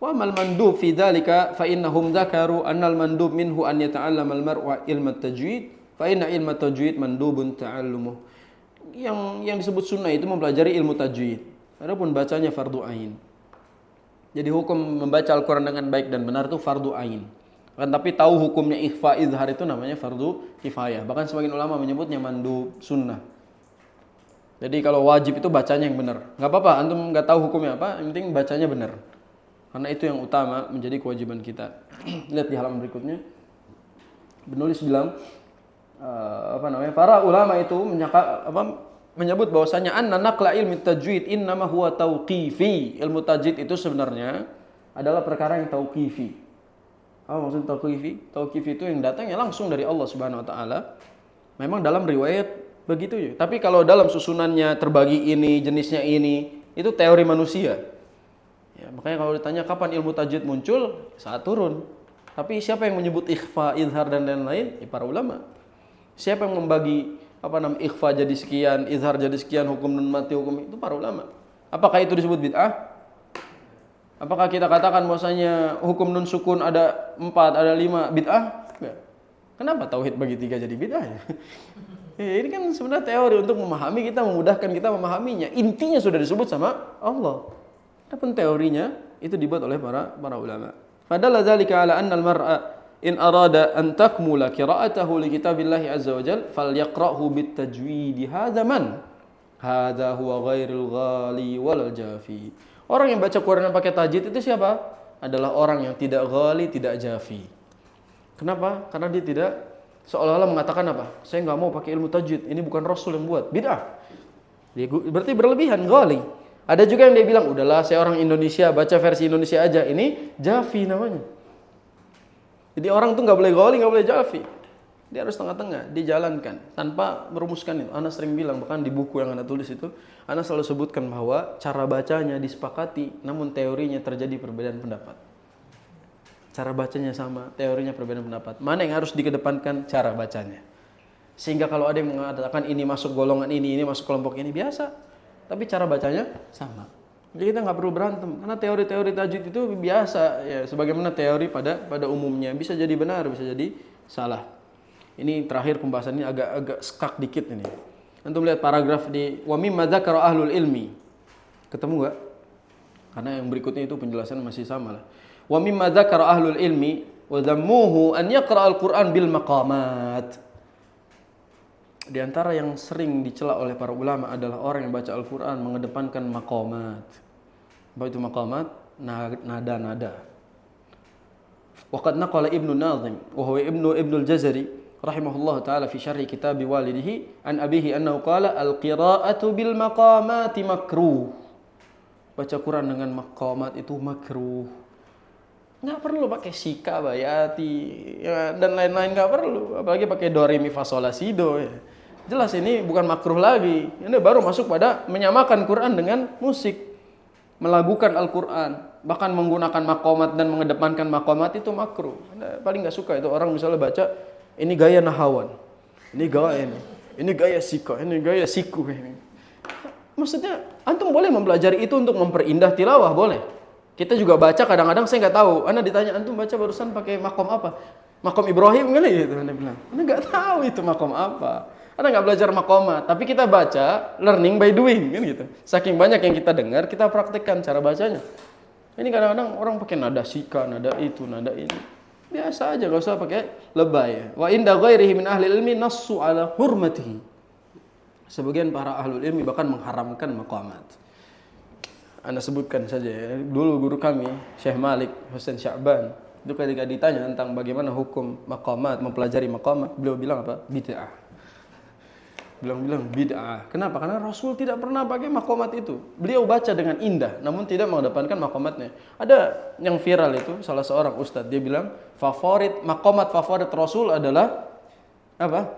Wa mal mandub fi dzalika fa innahum dzakaru anna al mandub minhu an yata'allama al mar'u ilma tajwid fa inna ilma tajwid mandubun ta'allumuh. Yang disebut sunnah itu mempelajari ilmu tajwid. Adapun bacanya fardu ain. Jadi hukum membaca Al-Quran dengan baik dan benar itu fardu ain. Kan tapi tahu hukumnya ikhfa izhar itu namanya fardu kifayah. Bahkan sebagian ulama menyebutnya mandub sunnah. Jadi kalau wajib itu bacanya yang benar. Enggak apa-apa antum enggak tahu hukumnya apa, yang penting bacanya benar. Karena itu yang utama menjadi kewajiban kita. Lihat di halaman berikutnya. Penulis bilang para ulama itu menyebut bahwasanya anna naqla ilmi tajwid innama huwa tauqifi. Ilmu tajwid itu sebenarnya adalah perkara yang tauqifi. Apa maksud tauqifi? Tauqifi itu yang datangnya langsung dari Allah Subhanahu wa taala. Memang dalam riwayat begitu ya. Tapi kalau dalam susunannya terbagi ini, jenisnya ini, itu teori manusia. Ya, makanya kalau ditanya kapan ilmu tajwid muncul, saat turun. Tapi siapa yang menyebut ikhfa, izhar dan lain-lain? Ya, para ulama. Siapa yang membagi ikhfa jadi sekian, izhar jadi sekian, hukum nun mati hukum itu para ulama. Apakah itu disebut bid'ah? Apakah kita katakan bahwasanya hukum nun sukun ada 4, ada 5 bid'ah? Enggak. Kenapa tauhid bagi 3 jadi bid'ah ya? Ini kan sebenarnya teori untuk memahami kita, memudahkan kita memahaminya. Intinya sudah disebut sama Allah. Adapun teorinya itu dibuat oleh para ulama. Fadalla dzalika ala anna al-mar'a in arada an takmula qira'atahu li kitabillahi azza wa jalla falyaqra'hu bitajwid. Hadza huwa ghairul ghali wal jafi. Orang yang baca Quran pakai tajwid itu siapa? Adalah orang yang tidak ghali, tidak jafi. Kenapa? Karena dia tidak seolah-olah mengatakan apa? Saya enggak mau pakai ilmu tajwid. Ini bukan Rasul yang buat. Bid'ah. Berarti berlebihan, ghali. Ada juga yang dia bilang, udahlah saya orang Indonesia, baca versi Indonesia aja. Ini jafi namanya. Jadi orang tuh nggak boleh ghali, nggak boleh jafi. Dia harus tengah-tengah, dijalankan tanpa merumuskan itu. Ana sering bilang, bahkan di buku yang Ana tulis itu, Ana selalu sebutkan bahwa cara bacanya disepakati, namun teorinya terjadi perbedaan pendapat. Cara bacanya sama, teorinya perbedaan pendapat. Mana yang harus dikedepankan? Cara bacanya. Sehingga kalau ada yang mengatakan ini masuk golongan ini masuk kelompok ini, biasa. Tapi cara bacanya sama. Jadi kita nggak perlu berantem, karena teori-teori tajwid itu biasa, ya, sebagaimana teori pada umumnya. Bisa jadi benar, bisa jadi salah. Ini terakhir pembahasan ini agak skak dikit ini. Antum lihat paragraf di wa mimma dzakara ahlul ilmi. Ketemu enggak? Karena yang berikutnya itu penjelasan masih sama lah. Wa mimma dzakara ahlul ilmi wa dhammuhu an yaqra al-Qur'an bil maqamat. Di antara yang sering dicela oleh para ulama adalah orang yang baca Al-Qur'an mengedepankan maqamat. Apa itu maqamat? Nada-nada. Waqad naqala Ibnu Nazim wa huwa Ibnu al-Jazari rahimahullah ta'ala fi syarhi kitab walidihi an abihi annahu qala al-qira'atu bil maqamati makruh. Baca Quran dengan maqamat itu makruh. Enggak perlu pakai sika, bayati, ya, dan lain-lain, enggak perlu. Apalagi pakai do re mi fa sol la si do, ya. Jelas ini bukan makruh lagi. Ini baru masuk pada menyamakan Quran dengan musik. Melagukan Al-Quran, bahkan menggunakan maqamat dan mengedepankan maqamat itu makruh. Anda paling enggak suka itu orang misalnya baca ini gaya nahawan, ini gaya sika, ini gaya siku ini. Maksudnya, antum boleh mempelajari itu untuk memperindah tilawah, boleh. Kita juga baca kadang-kadang saya nggak tahu. Anda ditanya, antum baca barusan pakai makom apa? Makom Ibrahim kali gitu. Anda bilang, Anda nggak tahu itu makom apa. Anda nggak belajar makomat, tapi kita baca learning by doing, kan gitu. Saking banyak yang kita dengar, kita praktekkan cara bacanya. Ini kadang-kadang orang pakai nada sika, nada itu, nada ini. Biasa aja, gak usah pakai lebay. Wa inda ghairihi min ahli ilmi nassu ala hurmatihi. Sebagian para ahlul ilmi bahkan mengharamkan maqamat. Anda sebutkan saja ya. Dulu guru kami, Syekh Malik Husain Sya'ban, itu ketika ditanya tentang bagaimana hukum maqamat, mempelajari maqamat, beliau bilang apa? Bid'ah. Bilang bid'ah. Kenapa? Karena Rasul tidak pernah pakai maqamat itu. Beliau baca dengan indah, namun tidak mengedepankan maqamatnya. Ada yang viral itu, salah seorang ustadz, dia bilang, maqamat favorit Rasul adalah apa?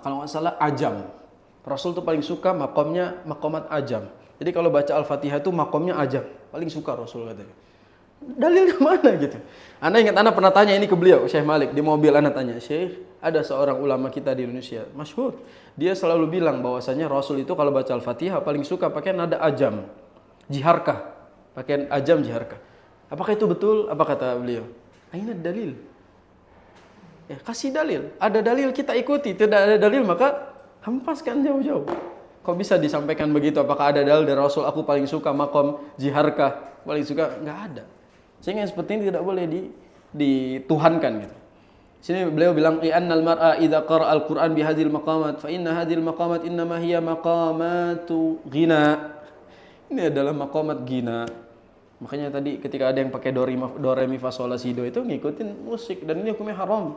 Kalau nggak salah ajam. Rasul tuh paling suka maqamat ajam. Jadi kalau baca Al-Fatihah itu maqamnya ajam. Paling suka Rasul katanya. Dalilnya mana gitu? Anda ingat, Anda pernah tanya ini ke beliau, Syekh Malik, di mobil Anda tanya, Syekh, ada seorang ulama kita di Indonesia, masyhur. Dia selalu bilang bahwasanya Rasul itu kalau baca Al-Fatihah paling suka pakai nada ajam, jiharkah, pakai ajam jiharkah. Apakah itu betul? Apa kata beliau? Aina dalil? Ya, kasih dalil. Ada dalil kita ikuti, tidak ada dalil maka hempaskan jauh-jauh. Kok bisa disampaikan begitu? Apakah ada dalil dari Rasul? Aku paling suka maqam jiharkah, paling suka? Enggak ada. Sehingga yang seperti ini tidak boleh dituhankan gitu. Sini beliau bilang annal mar'a idza qara'a al-Qur'an bi hadhil maqamat fa inna hadhil maqamat innama hiya maqamatu ghina. Ini adalah maqamat ghina. Makanya tadi ketika ada yang pakai do re mi fa sol la si do itu ngikutin musik dan ini hukumnya haram.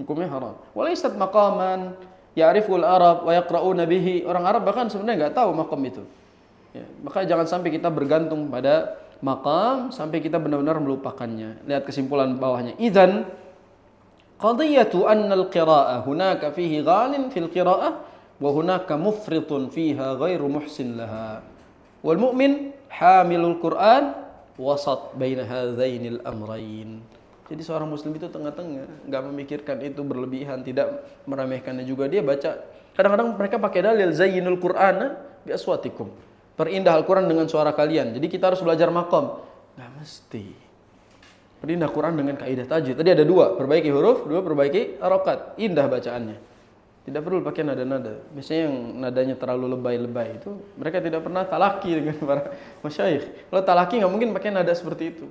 Hukumnya haram. Walaysat maqaman ya'riful Arab wa yaqra'una bihi. Orang Arab bahkan sebenarnya enggak tahu maqam itu. Ya, maka jangan sampai kita bergantung pada maqam sampai kita benar-benar melupakannya. Lihat kesimpulan bawahnya. Idzan qadiyatu anna al-qira'ah hunaka fihi ghalin fil qira'ah wa hunaka mufritun fiha ghairu muhsin laha. Wal mu'min hamilul Qur'an wasat baina hadzainil amrayn. Jadi seorang muslim itu tengah-tengah, enggak memikirkan itu berlebihan, tidak meremehkannya juga. Dia baca, kadang-kadang mereka pakai dalil zayyinul Qur'ana bi aswatikum. Perindah Al-Quran dengan suara kalian. Jadi kita harus belajar maqam. Nggak mesti. Perindah Quran dengan kaidah tajwid. Tadi ada dua, perbaiki huruf, dua perbaiki harokat. Indah bacaannya. Tidak perlu pakai nada-nada. Biasanya yang nadanya terlalu lebay-lebay itu, mereka tidak pernah talaki dengan para masyayikh. Kalau talaki nggak mungkin pakai nada seperti itu.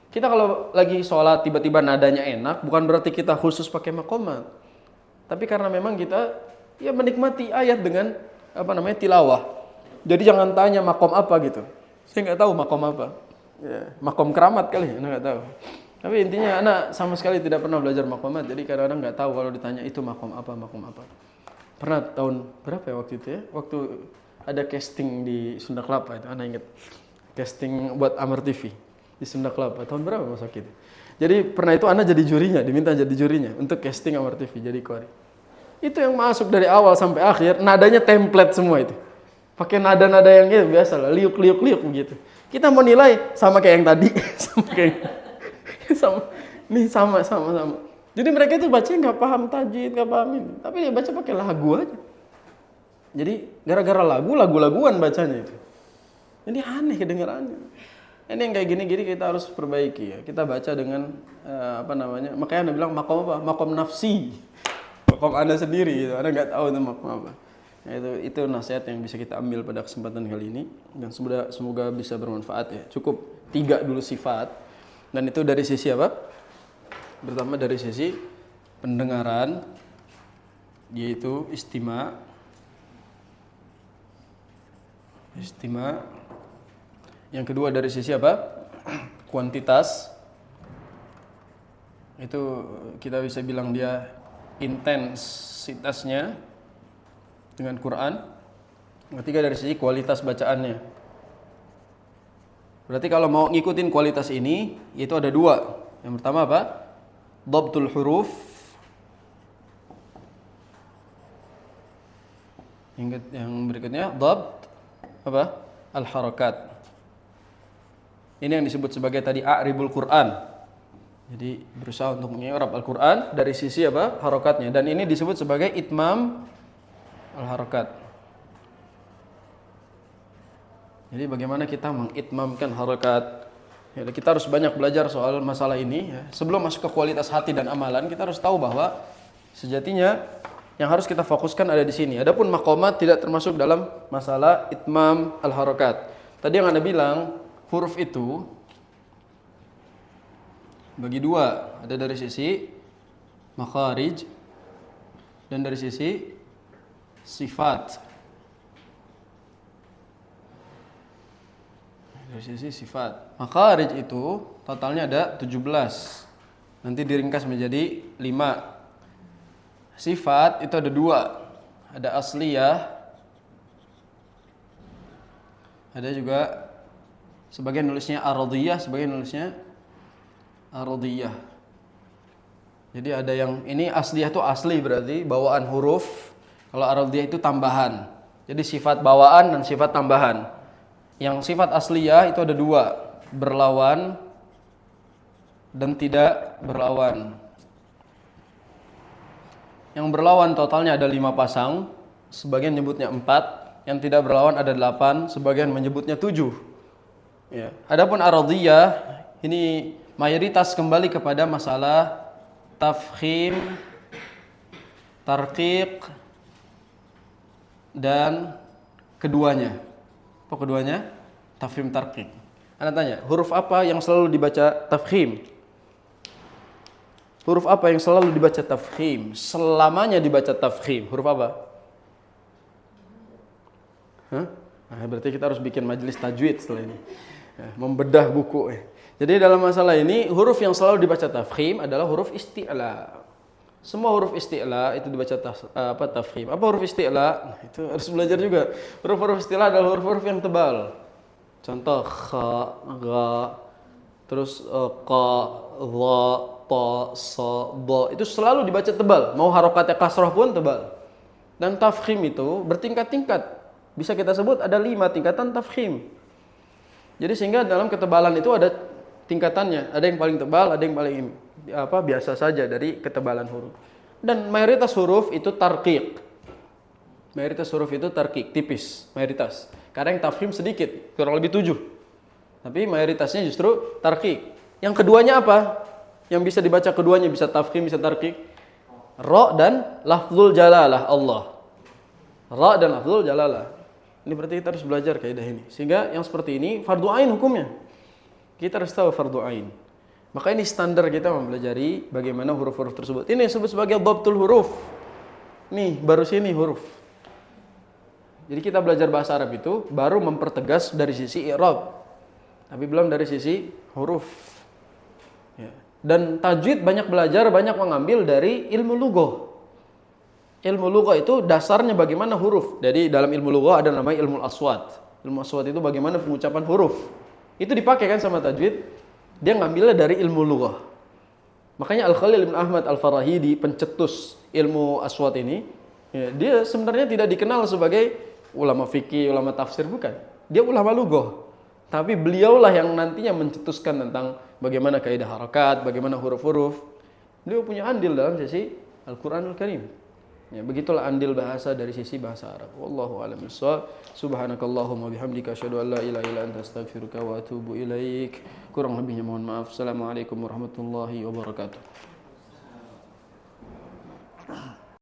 Kita kalau lagi sholat tiba-tiba nadanya enak, bukan berarti kita khusus pakai maqamat. Tapi karena memang kita ya menikmati ayat dengan tilawah. Jadi jangan tanya makom apa gitu. Saya nggak tahu makom apa. Ya, makom keramat kali, Anda nggak tahu. Tapi intinya anak sama sekali tidak pernah belajar makomat. Jadi kadang-kadang nggak tahu kalau ditanya itu makom apa, makom apa. Pernah tahun berapa ya waktu itu ya? Waktu ada casting di Sunda Kelapa itu, Ana ingat. Casting buat Amar TV di Sunda Kelapa. Tahun berapa Mas Oki itu? Jadi pernah itu Ana jadi jurinya, diminta jadi jurinya untuk casting Amar TV jadi Qari. Itu yang masuk dari awal sampai akhir, nadanya template semua itu. Pakai nada-nada yang gitu biasa lah, liuk begitu. Kita mau nilai sama kayak yang tadi, sama kayak sama. Jadi mereka itu bacanya nggak paham tajwid, nggak paham ini, tapi dia baca pakai lagu aja. Jadi gara-gara lagu-laguan bacanya itu. Jadi aneh kedengarannya. Ini yang kayak gini-gini kita harus perbaiki ya. Kita baca dengan makanya Anda bilang makom apa? Makom nafsi. Makom Anda sendiri gitu. Anda nggak tahu itu makom apa. Nah, itu nasihat yang bisa kita ambil pada kesempatan kali ini dan semoga bisa bermanfaat ya. Cukup 3 dulu sifat dan itu dari sisi apa? Pertama dari sisi pendengaran yaitu istima. Yang kedua dari sisi apa? Kuantitas. Itu kita bisa bilang dia intensitasnya dengan Quran. Yang ketiga dari sisi kualitas bacaannya. Berarti kalau mau ngikutin kualitas ini, itu ada 2. Yang pertama apa? Dhabtul huruf. Yang berikutnya dhabt apa? Al-harakat. Ini yang disebut sebagai tadi a'ribul Quran. Jadi berusaha untuk mengi'rab Al-Quran dari sisi apa? Harokatnya. Dan ini disebut sebagai itmam al-harakat. Jadi bagaimana kita mengitmamkan harakat? Ya, kita harus banyak belajar soal masalah ini. Ya. Sebelum masuk ke kualitas hati dan amalan, kita harus tahu bahwa sejatinya yang harus kita fokuskan ada di sini. Adapun maqamat tidak termasuk dalam masalah itmam al-harakat. Tadi yang Anda bilang, huruf itu bagi 2. Ada dari sisi makharij dan dari sisi sifat. Dari sisi sifat. Makharij itu totalnya ada 17. Nanti diringkas menjadi 5. Sifat itu ada 2. Ada asliyah. Ada juga sebagian nulisnya aradiyah, sebagian nulisnya aradiyah. Jadi ada yang ini asliyah itu asli berarti bawaan huruf. Kalau aradiyah itu tambahan. Jadi sifat bawaan dan sifat tambahan. Yang sifat asliyah itu ada 2, berlawan dan tidak berlawan. Yang berlawan totalnya ada 5 pasang, sebagian menyebutnya 4, yang tidak berlawan ada 8, sebagian menyebutnya 7. Ya. Adapun aradiyah ini mayoritas kembali kepada masalah tafkhim, tarqiq dan keduanya. Apa keduanya? Tafkhim, tarqiq. Anda tanya, huruf apa yang selalu dibaca tafkhim? Huruf apa yang selalu dibaca tafkhim? Selamanya dibaca tafkhim. Huruf apa? Hah? Nah, berarti kita harus bikin majelis tajwid setelah ini. Ya, membedah buku. Jadi dalam masalah ini huruf yang selalu dibaca tafkhim adalah huruf isti'la. Semua huruf isti'la itu dibaca tafkhim. Apa huruf isti'la? Nah, itu harus belajar juga. Huruf-huruf isti'la adalah huruf-huruf yang tebal. Contoh kha, gha, terus qa, dha, ta, sa, dha. Itu selalu dibaca tebal. Mau harokatnya kasrah pun tebal. Dan tafkhim itu bertingkat-tingkat. Bisa kita sebut ada 5 tingkatan tafkhim. Jadi sehingga dalam ketebalan itu ada tingkatannya. Ada yang paling tebal, ada yang paling biasa saja dari ketebalan huruf. Dan mayoritas huruf itu tarqiq. Mayoritas huruf itu tarqiq, tipis, mayoritas. Kadang tafkhim sedikit, kurang lebih 7. Tapi mayoritasnya justru tarqiq. Yang keduanya apa? Yang bisa dibaca keduanya bisa tafkhim, bisa tarqiq. Ra dan lafzul jalalah Allah. Ra dan lafzul jalalah. Ini berarti kita harus belajar kaidah ini. Sehingga yang seperti ini fardu ain hukumnya. Kita harus tahu fardu ain. Maka ini standar kita mempelajari bagaimana huruf-huruf tersebut. Ini disebut sebagai dhabtul huruf. Nih, baru sini huruf. Jadi kita belajar bahasa Arab itu baru mempertegas dari sisi i'rab. Tapi belum dari sisi huruf. Ya. Dan tajwid banyak belajar, banyak mengambil dari ilmu lughah. Ilmu lughah itu dasarnya bagaimana huruf. Jadi dalam ilmu lughah ada namanya ilmu aswat. Ilmu aswat itu bagaimana pengucapan huruf. Itu dipakai kan sama tajwid. Dia ngambilnya dari ilmu lughah. Makanya Al-Khalil bin Ahmad Al-Farahidi, pencetus ilmu aswat ini, ya, dia sebenarnya tidak dikenal sebagai ulama fikih, ulama tafsir, bukan. Dia ulama lughah. Tapi beliaulah yang nantinya mencetuskan tentang bagaimana kaidah harakat, bagaimana huruf-huruf. Beliau punya andil dalam sisi Al-Qur'anul Karim. Ya, begitulah andil bahasa dari sisi bahasa Arab. Wallahu a'lam bishawab. Subhanakallahumma bihamdika asyhadu an la ilaha illa anta astaghfiruka wa atubu ilaik. Kurang lebihnya mohon maaf. Assalamualaikum warahmatullahi wabarakatuh.